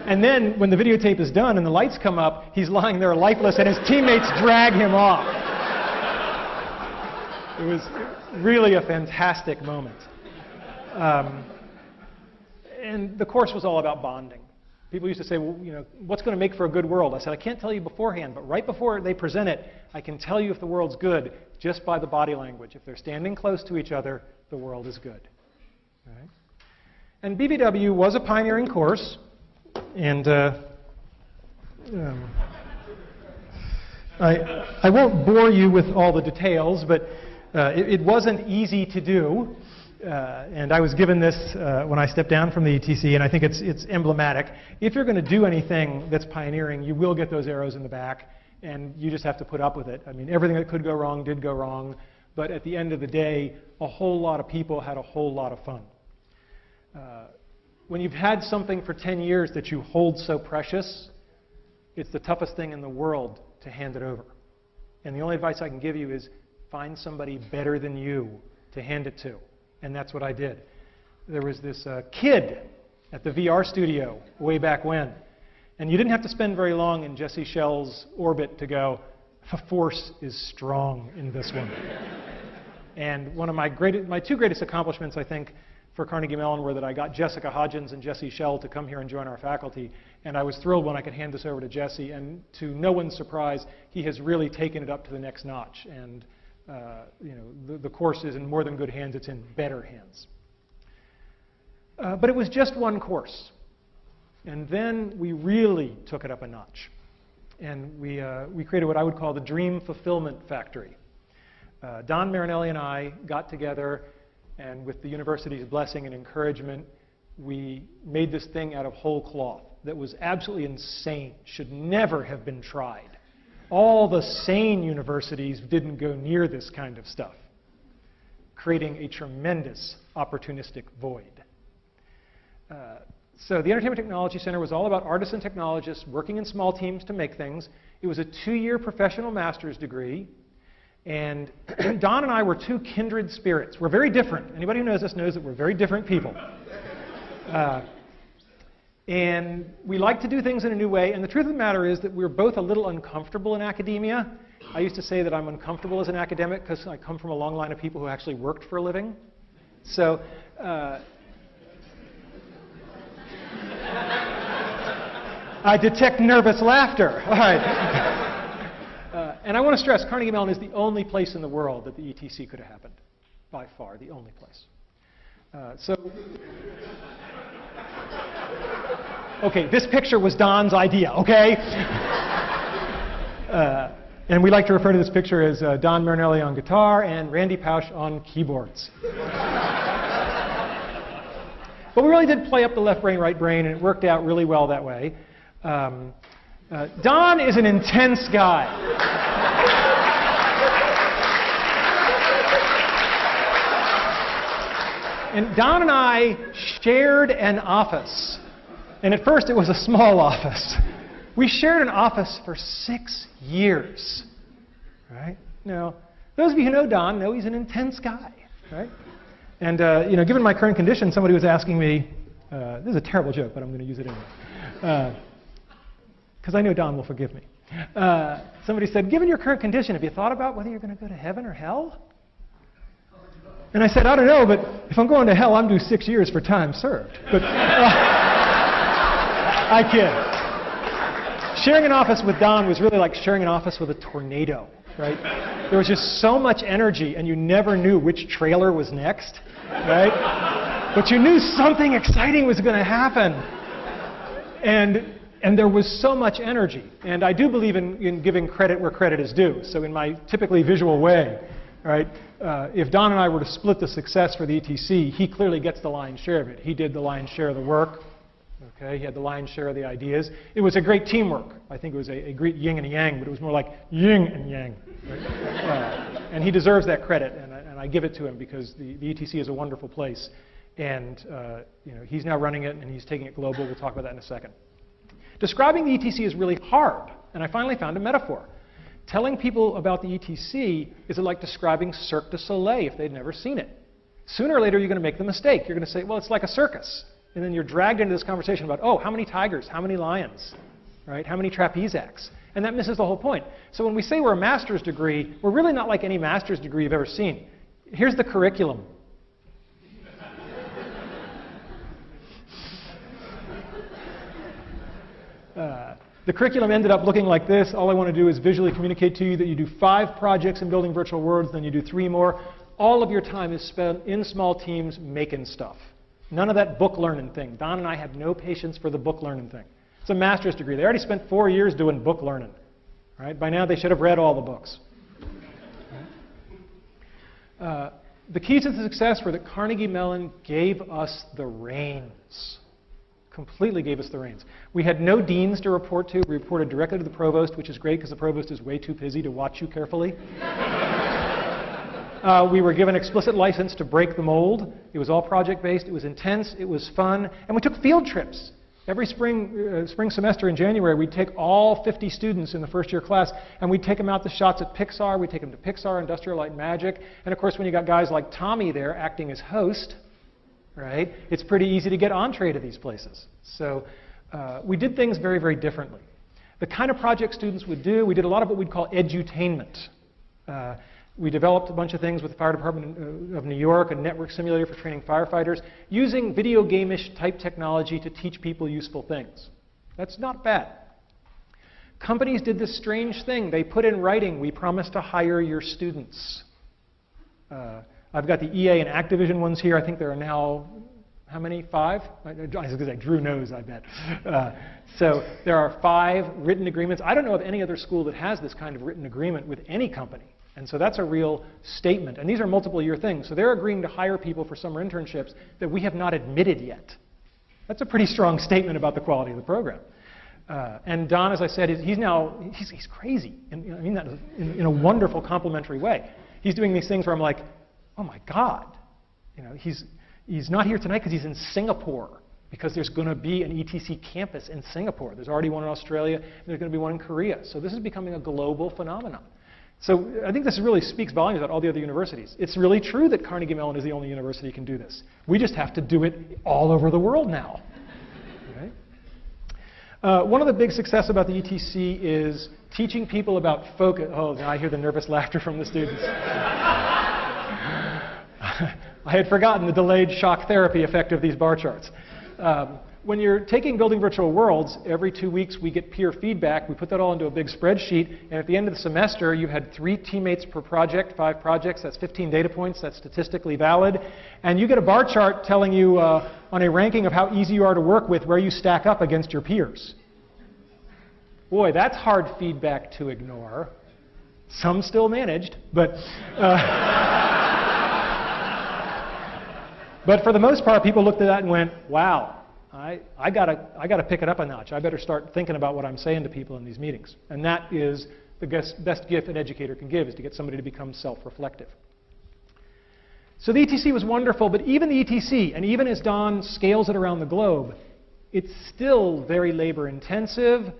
And then when the videotape is done and the lights come up, he's lying there lifeless and his teammates drag him off. It was really a fantastic moment. And the course was all about bonding. People used to say, well, you know, what's going to make for a good world? I said, I can't tell you beforehand, but right before they present it, I can tell you if the world's good just by the body language. If they're standing close to each other, the world is good. All right? And BBW was a pioneering course. And I won't bore you with all the details, but it wasn't easy to do. And I was given this when I stepped down from the ETC, and I think it's emblematic. If you're going to do anything that's pioneering, you will get those arrows in the back, and you just have to put up with it. I mean, everything that could go wrong did go wrong, but at the end of the day, a whole lot of people had a whole lot of fun. When you've had something for 10 years that you hold so precious, it's the toughest thing in the world to hand it over. And the only advice I can give you is find somebody better than you to hand it to. And that's what I did. There was this kid at the VR studio way back when. And you didn't have to spend very long in Jesse Schell's orbit to go, the force is strong in this one. And one of my two greatest accomplishments, I think, for Carnegie Mellon were that I got Jessica Hodgins and Jesse Schell to come here and join our faculty. And I was thrilled when I could hand this over to Jesse. And to no one's surprise, he has really taken it up to the next notch. And you know, the course is in more than good hands, it's in better hands. But it was just one course. And then we really took it up a notch. And we created what I would call the Dream Fulfillment Factory. Don Marinelli and I got together, and with the university's blessing and encouragement, we made this thing out of whole cloth that was absolutely insane, should never have been tried. All the sane universities didn't go near this kind of stuff, creating a tremendous opportunistic void. So the Entertainment Technology Center was all about artists and technologists working in small teams to make things. It was a 2-year professional master's degree. And Don and I were two kindred spirits. We're very different. Anybody who knows us knows that we're very different people. And we like to do things in a new way. And the truth of the matter is that we're both a little uncomfortable in academia. I used to say that I'm uncomfortable as an academic because I come from a long line of people who actually worked for a living. So I detect nervous laughter. All right. And I want to stress, Carnegie Mellon is the only place in the world that the ETC could have happened. By far, the only place. Okay, this picture was Don's idea, okay? And we like to refer to this picture as Don Marinelli on guitar and Randy Pausch on keyboards. But we really did play up the left brain, right brain, and it worked out really well that way. Don is an intense guy. And Don and I shared an office. And at first it was a small office. We shared an office for 6 years. Right? Now, those of you who know Don know he's an intense guy. Right? And, given my current condition, somebody was asking me, this is a terrible joke, but I'm going to use it anyway. Because I know Don will forgive me. Somebody said, given your current condition, have you thought about whether you're going to go to heaven or hell? And I said, I don't know, but if I'm going to hell, I'm due 6 years for time served. But I kid. Sharing an office with Don was really like sharing an office with a tornado, right? There was just so much energy, and you never knew which trailer was next, right? But you knew something exciting was going to happen. And there was so much energy. And I do believe in giving credit where credit is due. So in my typically visual way, right, if Don and I were to split the success for the ETC, he clearly gets the lion's share of it. He did the lion's share of the work. Okay, he had the lion's share of the ideas. It was a great teamwork. I think it was a great yin and yang, but it was more like yin and yang. Right? And he deserves that credit, and I give it to him because the ETC is a wonderful place. And he's now running it, and he's taking it global. We'll talk about that in a second. Describing the ETC is really hard, and I finally found a metaphor. Telling people about the ETC is like describing Cirque du Soleil if they'd never seen it. Sooner or later, you're going to make the mistake. You're going to say, well, it's like a circus. And then you're dragged into this conversation about, oh, how many tigers, how many lions, right? How many trapeze acts? And that misses the whole point. So when we say we're a master's degree, we're really not like any master's degree you've ever seen. Here's the curriculum. The curriculum ended up looking like this. All I want to do is visually communicate to you that you do 5 projects in building virtual worlds, then you do 3 more. All of your time is spent in small teams making stuff. None of that book learning thing. Don and I have no patience for the book learning thing. It's a master's degree. They already spent 4 years doing book learning. Right? By now, they should have read all the books. The keys to the success were that Carnegie Mellon gave us the reins. Completely gave us the reins. We had no deans to report to. We reported directly to the provost, which is great because the provost is way too busy to watch you carefully. We were given explicit license to break the mold. It was all project-based. It was intense. It was fun. And we took field trips. Every spring semester in January, we'd take all 50 students in the first-year class, and we'd take them out to shots at Pixar. We'd take them to Pixar, Industrial Light and Magic. And, of course, when you got guys like Tommy there acting as host, right, it's pretty easy to get entree to these places. So we did things very, very differently. The kind of project students would do, we did a lot of what we'd call edutainment. We developed a bunch of things with the Fire Department of New York, a network simulator for training firefighters, using video game-ish type technology to teach people useful things. That's not bad. Companies did this strange thing. They put in writing, we promise to hire your students. I've got the EA and Activision ones here. I think there are now, how many? 5? I was going to say, Drew knows, I bet. So there are 5 written agreements. I don't know of any other school that has this kind of written agreement with any company. And so that's a real statement. And these are multiple-year things. So they're agreeing to hire people for summer internships that we have not admitted yet. That's a pretty strong statement about the quality of the program. And Don, as I said, he's crazy. And I mean that in a wonderful, complimentary way. He's doing these things where I'm like, oh my God. He's not here tonight because he's in Singapore, because there's going to be an ETC campus in Singapore. There's already one in Australia, and there's going to be one in Korea. So this is becoming a global phenomenon. So I think this really speaks volumes about all the other universities. It's really true that Carnegie Mellon is the only university that can do this. We just have to do it all over the world now. Okay? One of the big success about the ETC is teaching people about focus. Oh, now I hear the nervous laughter from the students. I had forgotten the delayed shock therapy effect of these bar charts. When you're taking Building Virtual Worlds, every 2 weeks we get peer feedback. We put that all into a big spreadsheet, and at the end of the semester, you had 3 teammates per project, 5 projects. That's 15 data points. That's statistically valid. And you get a bar chart telling you on a ranking of how easy you are to work with where you stack up against your peers. Boy, that's hard feedback to ignore. Some still managed, but... But for the most part, people looked at that and went, wow, I gotta pick it up a notch. I better start thinking about what I'm saying to people in these meetings. And that is the best gift an educator can give, is to get somebody to become self-reflective. So the ETC was wonderful, but even the ETC, and even as Don scales it around the globe, it's still very labor intensive.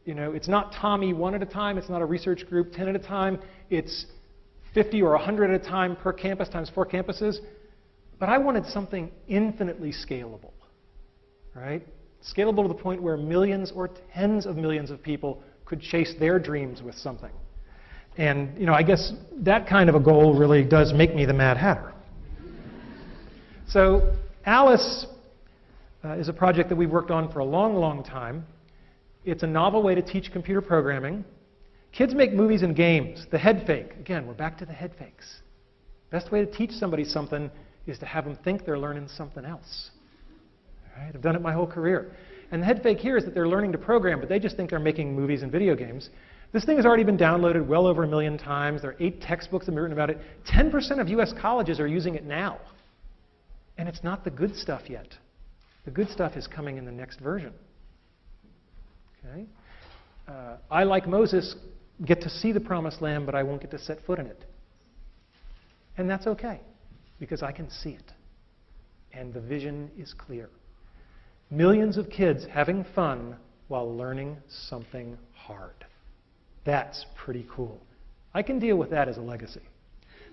You know, it's not Tommy 1 at a time, it's not a research group 10 at a time, it's 50 or 100 at a time per campus times 4 campuses. But I wanted something infinitely scalable, right? Scalable to the point where millions or tens of millions of people could chase their dreams with something. And, you know, I guess that kind of a goal really does make me the Mad Hatter. So Alice is a project that we've worked on for a long, long time. It's a novel way to teach computer programming. Kids make movies and games. The head fake. Again, we're back to the head fakes. Best way to teach somebody something is to have them think they're learning something else. All right? I've done it my whole career. And the head fake here is that they're learning to program, but they just think they're making movies and video games. This thing has already been downloaded well over 1 million times. There are 8 textbooks that have been written about it. 10% of US colleges are using it now. And it's not the good stuff yet. The good stuff is coming in the next version. Okay? I, like Moses, get to see the promised land, but I won't get to set foot in it. And that's okay, because I can see it. And the vision is clear. Millions of kids having fun while learning something hard. That's pretty cool. I can deal with that as a legacy.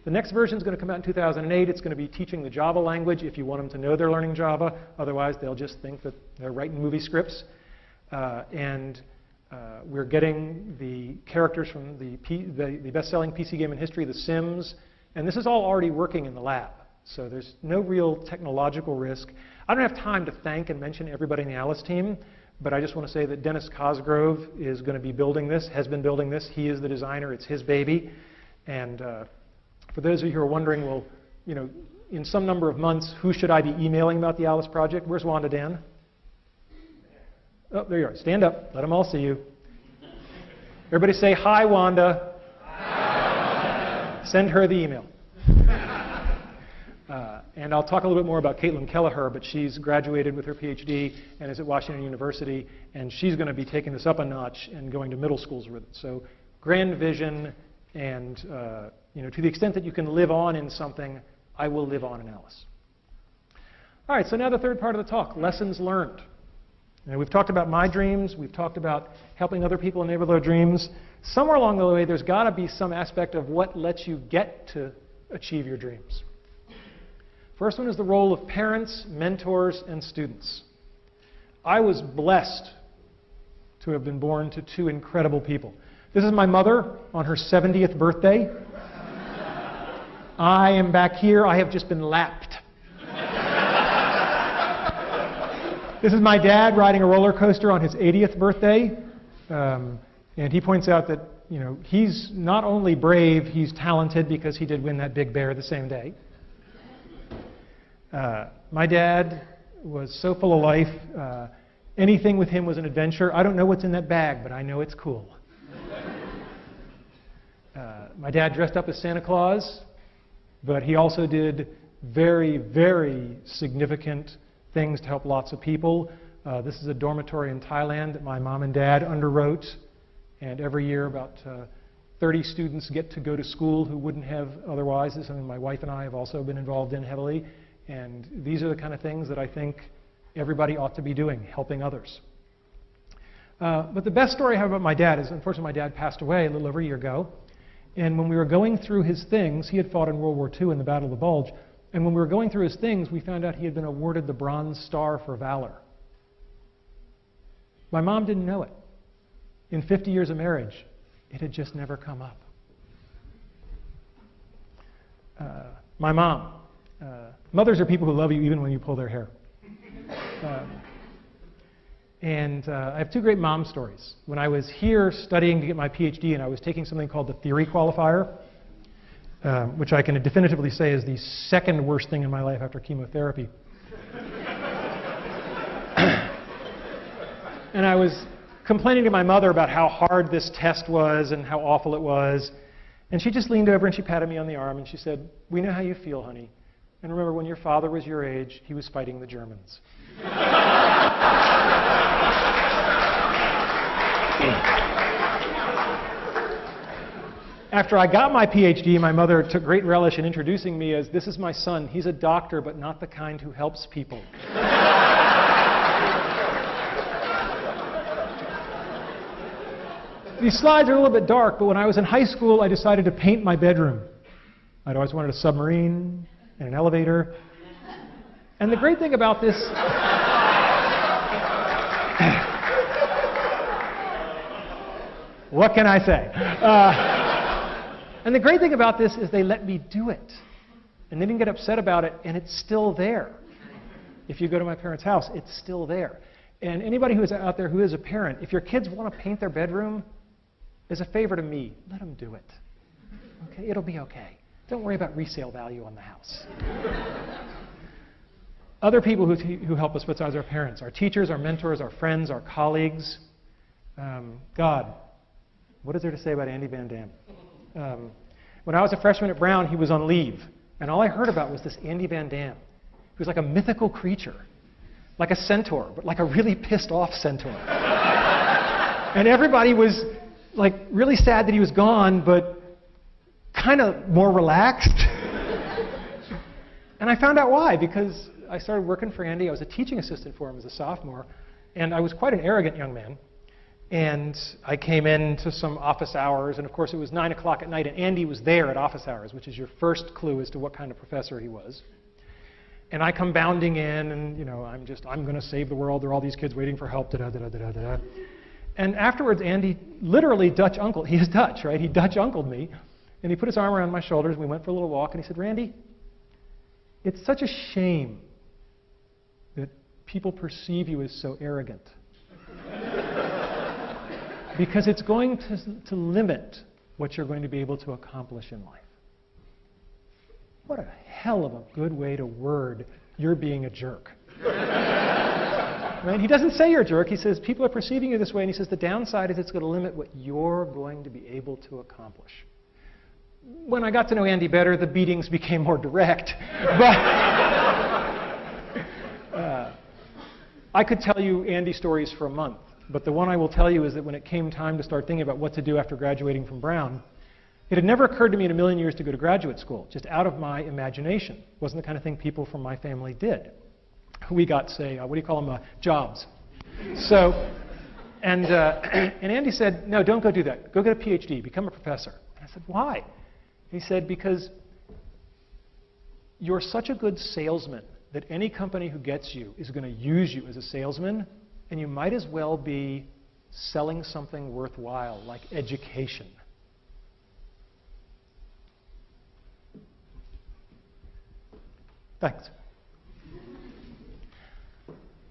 The next version is going to come out in 2008. It's going to be teaching the Java language if you want them to know they're learning Java. Otherwise, they'll just think that they're writing movie scripts. We're getting the characters from the best-selling PC game in history, The Sims. And this is all already working in the lab. So there's no real technological risk. I don't have time to thank and mention everybody in the Alice team, but I just want to say that Dennis Cosgrove is going to be building this, has been building this. He is the designer. It's his baby. And for those of you who are wondering, well, you know, in some number of months, who should I be emailing about the Alice project? Where's Wanda Dan? Oh, there you are. Stand up. Let them all see you. Everybody say, hi, Wanda. Hi. Send her the email. And I'll talk a little bit more about Caitlin Kelleher, but she's graduated with her PhD and is at Washington University, and she's going to be taking this up a notch and going to middle schools with it. So grand vision, and you know, to the extent that you can live on in something, I will live on in Alice. All right, so now the third part of the talk, lessons learned. You know, we've talked about my dreams. We've talked about helping other people enable their dreams. Somewhere along the way, there's got to be some aspect of what lets you get to achieve your dreams. First one is the role of parents, mentors, and students. I was blessed to have been born to 2 incredible people. This is my mother on her 70th birthday. I am back here. I have just been lapped. This is my dad riding a roller coaster on his 80th birthday. And he points out that, you know, he's not only brave, he's talented because he did win that big bear the same day. My dad was so full of life. Anything with him was an adventure. I don't know what's in that bag, but I know it's cool. My dad dressed up as Santa Claus, but he also did very, very significant things to help lots of people. This is a dormitory in Thailand that my mom and dad underwrote, and every year about 30 students get to go to school who wouldn't have otherwise. This is something my wife and I have also been involved in heavily. And these are the kind of things that I think everybody ought to be doing, helping others. But the best story I have about my dad is, unfortunately, my dad passed away a little over a year ago. And when we were going through his things, he had fought in World War II in the Battle of the Bulge. And when we were going through his things, we found out he had been awarded the Bronze Star for Valor. My mom didn't know it. In 50 years of marriage, it had just never come up. My mom. Mothers are people who love you even when you pull their hair. I have two great mom stories. When I was here studying to get my PhD and I was taking something called the theory qualifier, which I can definitively say is the second worst thing in my life after chemotherapy. And I was complaining to my mother about how hard this test was and how awful it was. And she just leaned over and she patted me on the arm and she said, "We know how you feel, honey. And remember, when your father was your age, he was fighting the Germans." After I got my PhD, my mother took great relish in introducing me as, "This is my son. He's a doctor, but not the kind who helps people." These slides are a little bit dark, but when I was in high school, I decided to paint my bedroom. I'd always wanted a submarine and an elevator. And the great thing about this... What can I say? And the great thing about this is they let me do it. And they didn't get upset about it, and it's still there. If you go to my parents' house, it's still there. And anybody who is out there who is a parent, if your kids want to paint their bedroom, as a favor to me, let them do it. Okay? It'll be okay. Don't worry about resale value on the house. Other people who help us besides our parents, our teachers, our mentors, our friends, our colleagues. God, what is there to say about Andy Van Dam? When I was a freshman at Brown, he was on leave. And all I heard about was this Andy Van Dam. He was like a mythical creature. Like a centaur, but like a really pissed off centaur. And everybody was like really sad that he was gone, but kind of more relaxed. And I found out why, because I started working for Andy. I was a teaching assistant for him as a sophomore, and I was quite an arrogant young man. And I came in to some office hours, and of course it was 9 o'clock at night, and Andy was there at office hours, which is your first clue as to what kind of professor he was. And I come bounding in, and you know, I'm going to save the world. There are all these kids waiting for help. Da-da-da-da-da-da. And afterwards, Andy literally Dutch uncle. He is Dutch, right? He Dutch uncled me, and he put his arm around my shoulders. We went for a little walk, and he said, "Randy, it's such a shame that people perceive you as so arrogant, because it's going to limit what you're going to be able to accomplish in life." What a hell of a good way to word you're being a jerk. Right? He doesn't say you're a jerk. He says people are perceiving you this way, and he says the downside is it's going to limit what you're going to be able to accomplish. When I got to know Andy better, the beatings became more direct. But I could tell you Andy stories for a month, but the one I will tell you is that when it came time to start thinking about what to do after graduating from Brown, it had never occurred to me in a million years to go to graduate school, just out of my imagination. It wasn't the kind of thing people from my family did. We got, say, what do you call them, jobs. So, and Andy said, "No, don't go do that. Go get a PhD, become a professor." And I said, "Why?" He said, "Because you're such a good salesman that any company who gets you is going to use you as a salesman, and you might as well be selling something worthwhile, like education." Thanks.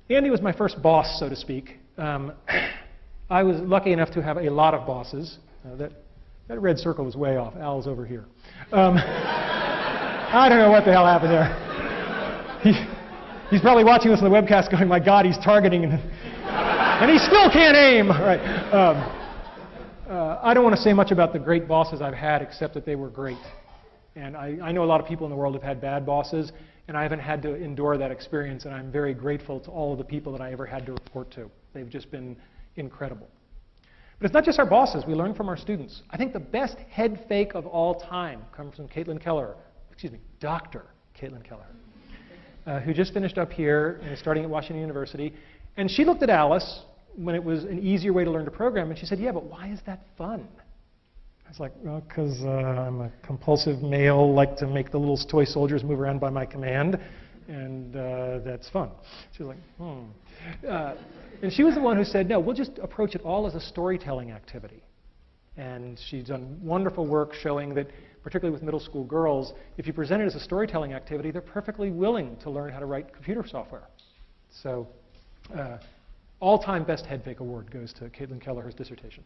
Andy was my first boss, so to speak. I was lucky enough to have a lot of bosses. That red circle was way off. Al's over here. I don't know what the hell happened there. He's probably watching this on the webcast going, "My God, he's targeting, and he still can't aim." All right. I don't want to say much about the great bosses I've had, except that they were great. And I know a lot of people in the world have had bad bosses, and I haven't had to endure that experience, and I'm very grateful to all of the people that I ever had to report to. They've just been incredible. But it's not just our bosses. We learn from our students. I think the best head fake of all time comes from Dr. Caitlin Keller, who just finished up here and is starting at Washington University. And she looked at Alice when it was an easier way to learn to program, and she said, "Yeah, but why is that fun?" I was like, "Well, because I'm a compulsive male, like to make the little toy soldiers move around by my command." and that's fun. She was like, and she was the one who said, no, we'll just approach it all as a storytelling activity. And she's done wonderful work showing that, particularly with middle school girls, if you present it as a storytelling activity, they're perfectly willing to learn how to write computer software. So, all-time best head fake award goes to Caitlin Kelleher's dissertation.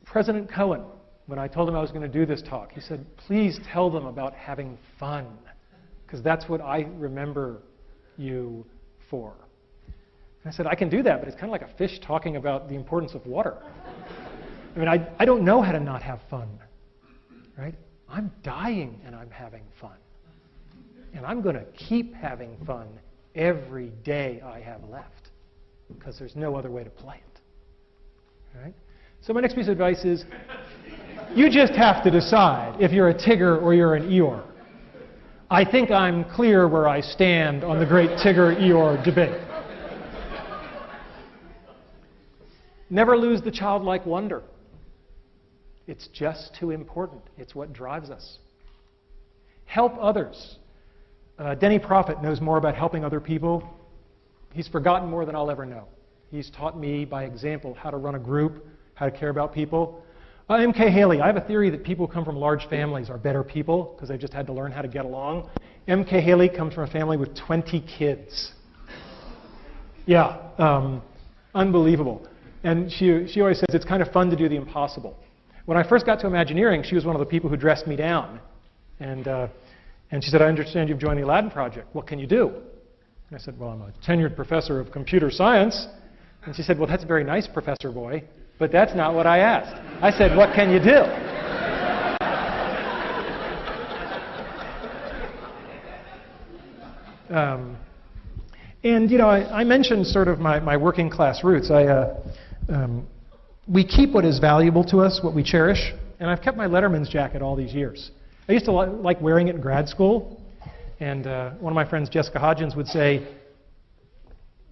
President Cohen, when I told him I was going to do this talk, he said, please tell them about having fun, because that's what I remember you for. And I said, I can do that, but it's kind of like a fish talking about the importance of water. I mean, I don't know how to not have fun, right? I'm dying and I'm having fun. And I'm going to keep having fun every day I have left, because there's no other way to play it. All right? So my next piece of advice is, you just have to decide if you're a Tigger or you're an Eeyore. I think I'm clear where I stand on the great Tigger-Eeyore debate. Never lose the childlike wonder. It's just too important. It's what drives us. Help others. Denny Prophet knows more about helping other people. He's forgotten more than I'll ever know. He's taught me by example how to run a group, how to care about people. M.K. Haley, I have a theory that people who come from large families are better people because they've just had to learn how to get along. M.K. Haley comes from a family with 20 kids. Yeah, unbelievable. And she always says it's kind of fun to do the impossible. When I first got to Imagineering, she was one of the people who dressed me down. And she said, I understand you've joined the Aladdin Project. What can you do? And I said, well, I'm a tenured professor of computer science. And she said, well, that's very nice, Professor Boy, but that's not what I asked. I said, what can you do? And, you know, I mentioned sort of my working class roots. We keep what is valuable to us, what we cherish, and I've kept my Letterman's jacket all these years. I used to like wearing it in grad school, and one of my friends, Jessica Hodgins, would say,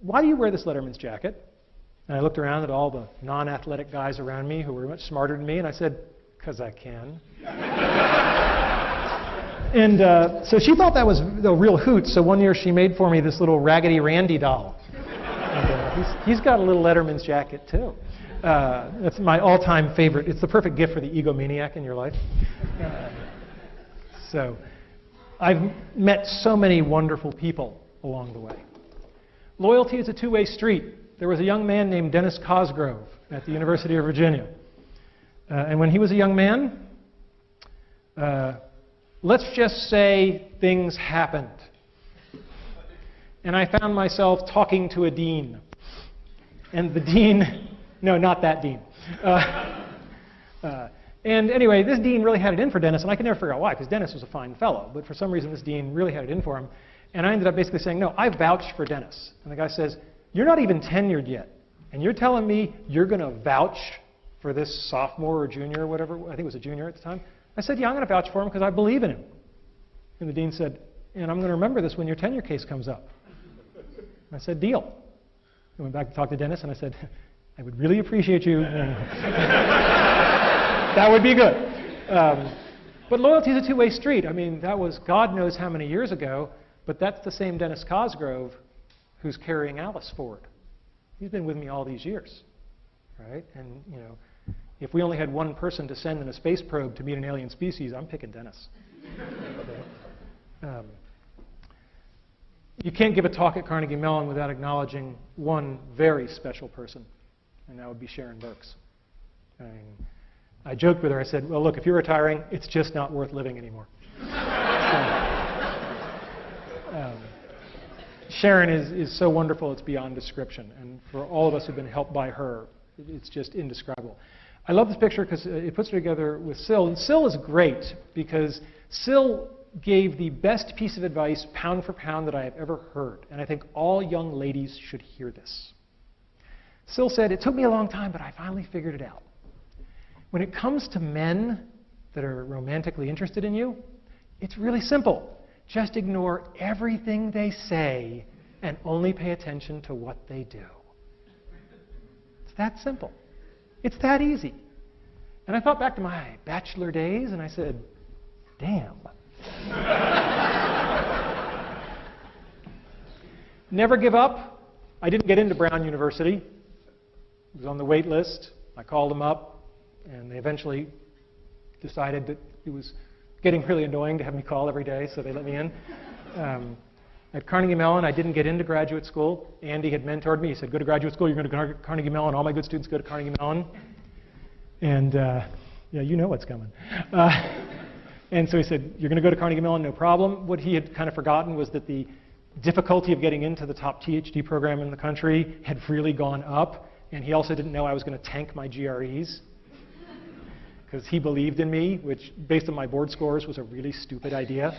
why do you wear this Letterman's jacket? And I looked around at all the non-athletic guys around me who were much smarter than me, and I said, because I can. And so she thought that was the real hoot, so one year she made for me this little Raggedy Randy doll. And, he's got a little Letterman's jacket, too. That's my all-time favorite. It's the perfect gift for the egomaniac in your life. So I've met so many wonderful people along the way. Loyalty is a two-way street. There was a young man named Dennis Cosgrove at the University of Virginia. And when he was a young man, let's just say things happened. And I found myself talking to a dean. And the dean, no, not that dean. And anyway, this dean really had it in for Dennis, and I could never figure out why, because Dennis was a fine fellow. But for some reason, this dean really had it in for him. And I ended up basically saying, no, I vouch for Dennis. And the guy says, you're not even tenured yet. And you're telling me you're going to vouch for this sophomore or junior or whatever? I think it was a junior at the time. I said, yeah, I'm going to vouch for him because I believe in him. And the dean said, and I'm going to remember this when your tenure case comes up. And I said, deal. I went back to talk to Dennis, and I said, I would really appreciate you. That would be good. But loyalty is a two-way street. I mean, that was God knows how many years ago, but that's the same Dennis Cosgrove who's carrying Alice forward. He's been with me all these years, right? And, you know, if we only had one person to send in a space probe to meet an alien species, I'm picking Dennis. Okay? You can't give a talk at Carnegie Mellon without acknowledging one very special person, and that would be Sharon Burks. I mean, I joked with her. I said, well, look, if you're retiring, it's just not worth living anymore. Sharon is so wonderful, it's beyond description. And for all of us who've been helped by her, it's just indescribable. I love this picture because it puts her together with Syl. And Syl is great because Syl gave the best piece of advice, pound for pound, that I have ever heard. And I think all young ladies should hear this. Syl said, it took me a long time, but I finally figured it out. When it comes to men that are romantically interested in you, it's really simple. Just ignore everything they say and only pay attention to what they do. It's that simple. It's that easy. And I thought back to my bachelor days, and I said, damn. never give up. I didn't get into Brown University. I was on the wait list. I called them up, and they eventually decided that it was getting really annoying to have me call every day, so they let me in. At Carnegie Mellon, I didn't get into graduate school. Andy had mentored me. He said, go to graduate school, you're going to go to Carnegie Mellon. All my good students go to Carnegie Mellon. And yeah, you know what's coming. And so he said, you're going to go to Carnegie Mellon, no problem. What he had kind of forgotten was that the difficulty of getting into the top PhD program in the country had really gone up. And he also didn't know I was going to tank my GREs, because he believed in me, which, based on my board scores, was a really stupid idea.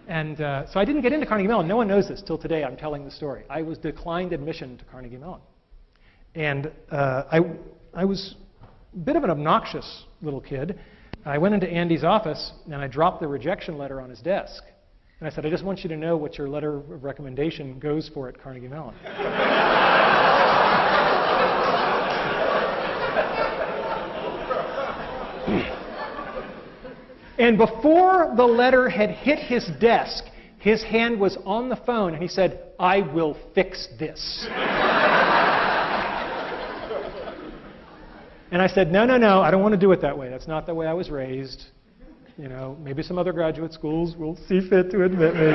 And so I didn't get into Carnegie Mellon. No one knows this till today. I'm telling the story. I was declined admission to Carnegie Mellon. And I was a bit of an obnoxious little kid. I went into Andy's office, and I dropped the rejection letter on his desk. And I said, I just want you to know what your letter of recommendation goes for at Carnegie Mellon. And before the letter had hit his desk, his hand was on the phone, and he said, I will fix this. And I said, no, I don't want to do it that way. That's not the way I was raised. You know, maybe some other graduate schools will see fit to admit me.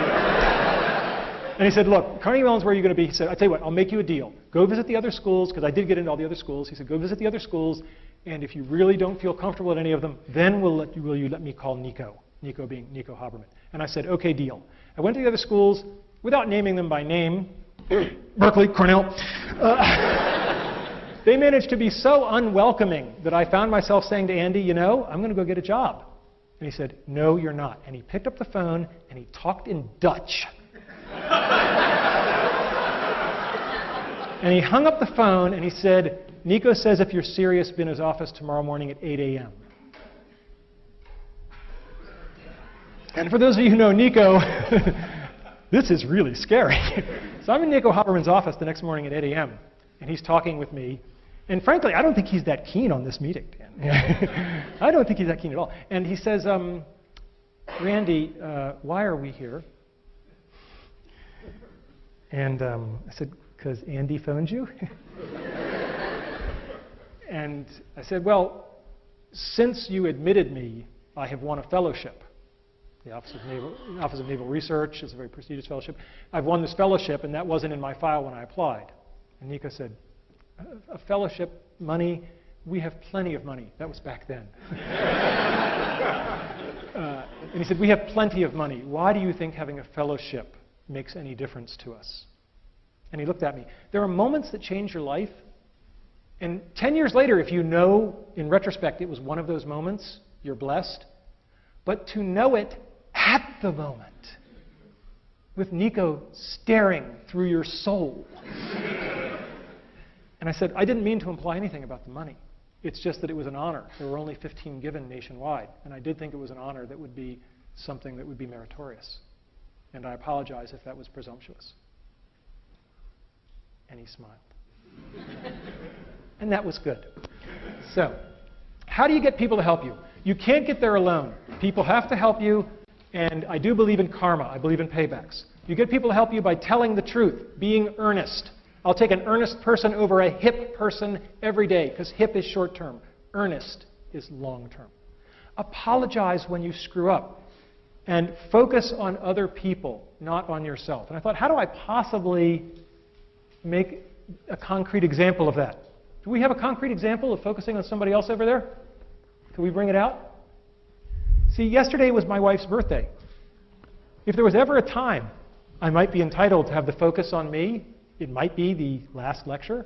And he said, look, Carnegie Mellon's where you're going to be. He said, I'll tell you what, I'll make you a deal. Go visit the other schools, because I did get into all the other schools. He said, go visit the other schools, and if you really don't feel comfortable at any of them, then will you let me call Nico? Nico being Nico Haberman. And I said, okay, deal. I went to the other schools without naming them by name. Berkeley, Cornell. They managed to be so unwelcoming that I found myself saying to Andy, you know, I'm going to go get a job. And he said, no, you're not. And he picked up the phone and he talked in Dutch. And he hung up the phone and he said, Nico says if you're serious, be in his office tomorrow morning at 8 a.m. And for those of you who know Nico, this is really scary. So I'm in Nico Haberman's office the next morning at 8 a.m. and he's talking with me. And frankly, I don't think he's that keen on this meeting, Dan. I don't think he's that keen at all. And he says, Randy, why are we here? And I said, because Andy phoned you? And I said, well, since you admitted me, I have won a fellowship. The Office of Naval Research is a very prestigious fellowship. I've won this fellowship, and that wasn't in my file when I applied. And Nico said, a fellowship, money, we have plenty of money. That was back then. And he said, we have plenty of money. Why do you think having a fellowship makes any difference to us? And he looked at me. There are moments that change your life. And 10 years later, if you know, in retrospect, it was one of those moments, you're blessed. But to know it at the moment, with Nico staring through your soul. And I said, I didn't mean to imply anything about the money. It's just that it was an honor. There were only 15 given nationwide. And I did think it was an honor that would be something that would be meritorious. And I apologize if that was presumptuous. And he smiled. And that was good. So, how do you get people to help you? You can't get there alone. People have to help you, and I do believe in karma. I believe in paybacks. You get people to help you by telling the truth, being earnest. I'll take an earnest person over a hip person every day, because hip is short-term. Earnest is long-term. Apologize when you screw up, and focus on other people, not on yourself. And I thought, how do I possibly make a concrete example of that? Do we have a concrete example of focusing on somebody else over there? Can we bring it out? See, yesterday was my wife's birthday. If there was ever a time I might be entitled to have the focus on me, it might be the last lecture.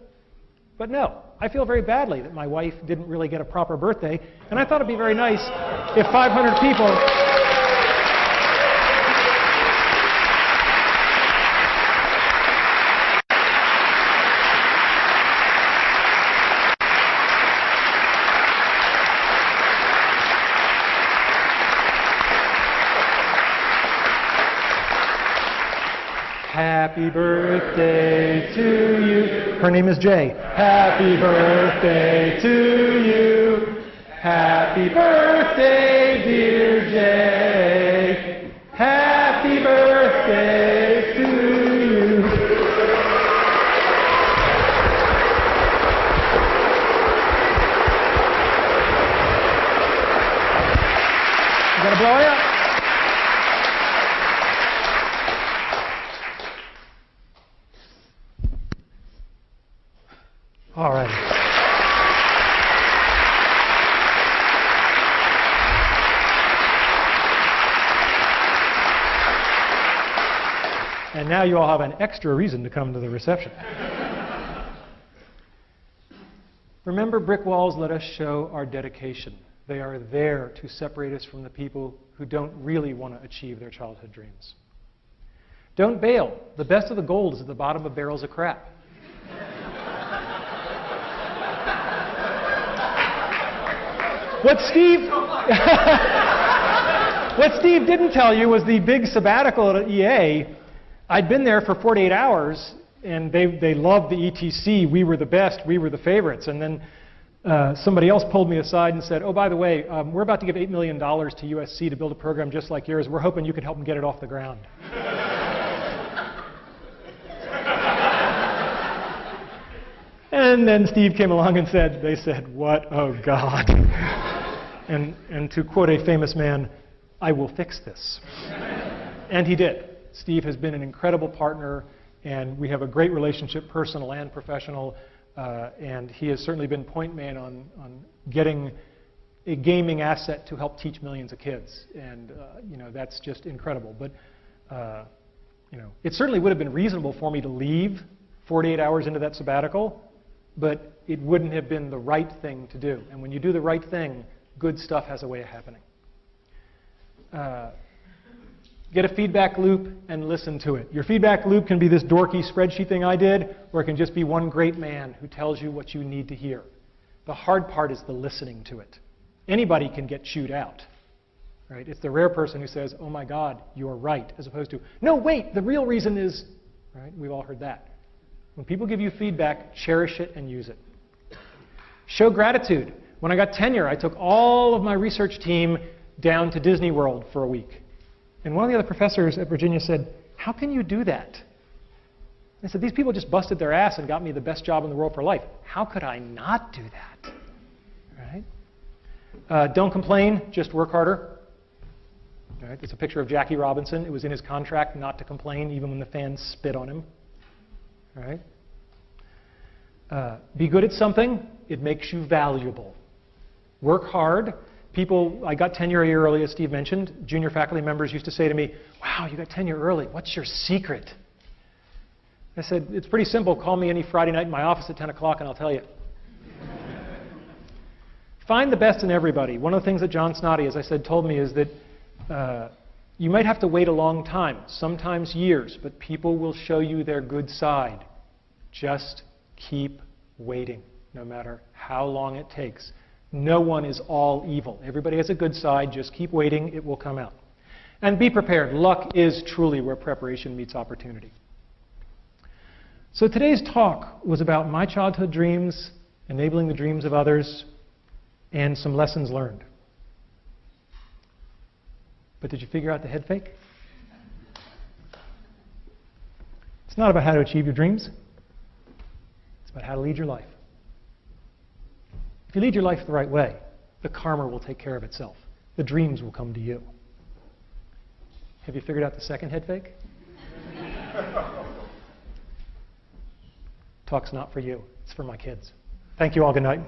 But no, I feel very badly that my wife didn't really get a proper birthday, and I thought it'd be very nice if 500 people... Happy birthday to you. Her name is Jay. Happy birthday to you. Happy birthday, dear Jay. Happy birthday to you. Gotta blow it up. All right. And now you all have an extra reason to come to the reception. Remember, brick walls let us show our dedication. They are there to separate us from the people who don't really want to achieve their childhood dreams. Don't bail. The best of the gold is at the bottom of barrels of crap. What Steve didn't tell you was the big sabbatical at EA. I'd been there for 48 hours, and they loved the ETC. We were the best. We were the favorites. And then somebody else pulled me aside and said, oh, by the way, we're about to give $8 million to USC to build a program just like yours. We're hoping you could help them get it off the ground. And then Steve came along and they said, what? Oh, God. And to quote a famous man, I will fix this. And he did. Steve has been an incredible partner, and we have a great relationship, personal and professional, and he has certainly been point man on getting a gaming asset to help teach millions of kids, and that's just incredible. But it certainly would have been reasonable for me to leave 48 hours into that sabbatical, but it wouldn't have been the right thing to do. And when you do the right thing, good stuff has a way of happening. Get a feedback loop and listen to it. Your feedback loop can be this dorky spreadsheet thing I did, or it can just be one great man who tells you what you need to hear. The hard part is the listening to it. Anybody can get chewed out. Right? It's the rare person who says, oh my God, you're right, as opposed to, no, wait, the real reason is, right? We've all heard that. When people give you feedback, cherish it and use it. Show gratitude. When I got tenure, I took all of my research team down to Disney World for a week. And one of the other professors at Virginia said, how can you do that? I said, these people just busted their ass and got me the best job in the world for life. How could I not do that? Right? Don't complain, just work harder. Right? It's a picture of Jackie Robinson. It was in his contract not to complain even when the fans spit on him. Right? Be good at something. It makes you valuable. Work hard. People, I got tenure a year early, as Steve mentioned. Junior faculty members used to say to me, wow, you got tenure early. What's your secret? I said, it's pretty simple. Call me any Friday night in my office at 10 o'clock and I'll tell you. Find the best in everybody. One of the things that John Snoddy, as I said, told me is that you might have to wait a long time, sometimes years, but people will show you their good side. Just keep waiting, no matter how long it takes. No one is all evil. Everybody has a good side. Just keep waiting. It will come out. And be prepared. Luck is truly where preparation meets opportunity. So today's talk was about my childhood dreams, enabling the dreams of others, and some lessons learned. But did you figure out the head fake? It's not about how to achieve your dreams. It's about how to lead your life. If you lead your life the right way, the karma will take care of itself. The dreams will come to you. Have you figured out the second head fake? Talk's not for you. It's for my kids. Thank you all. Good night.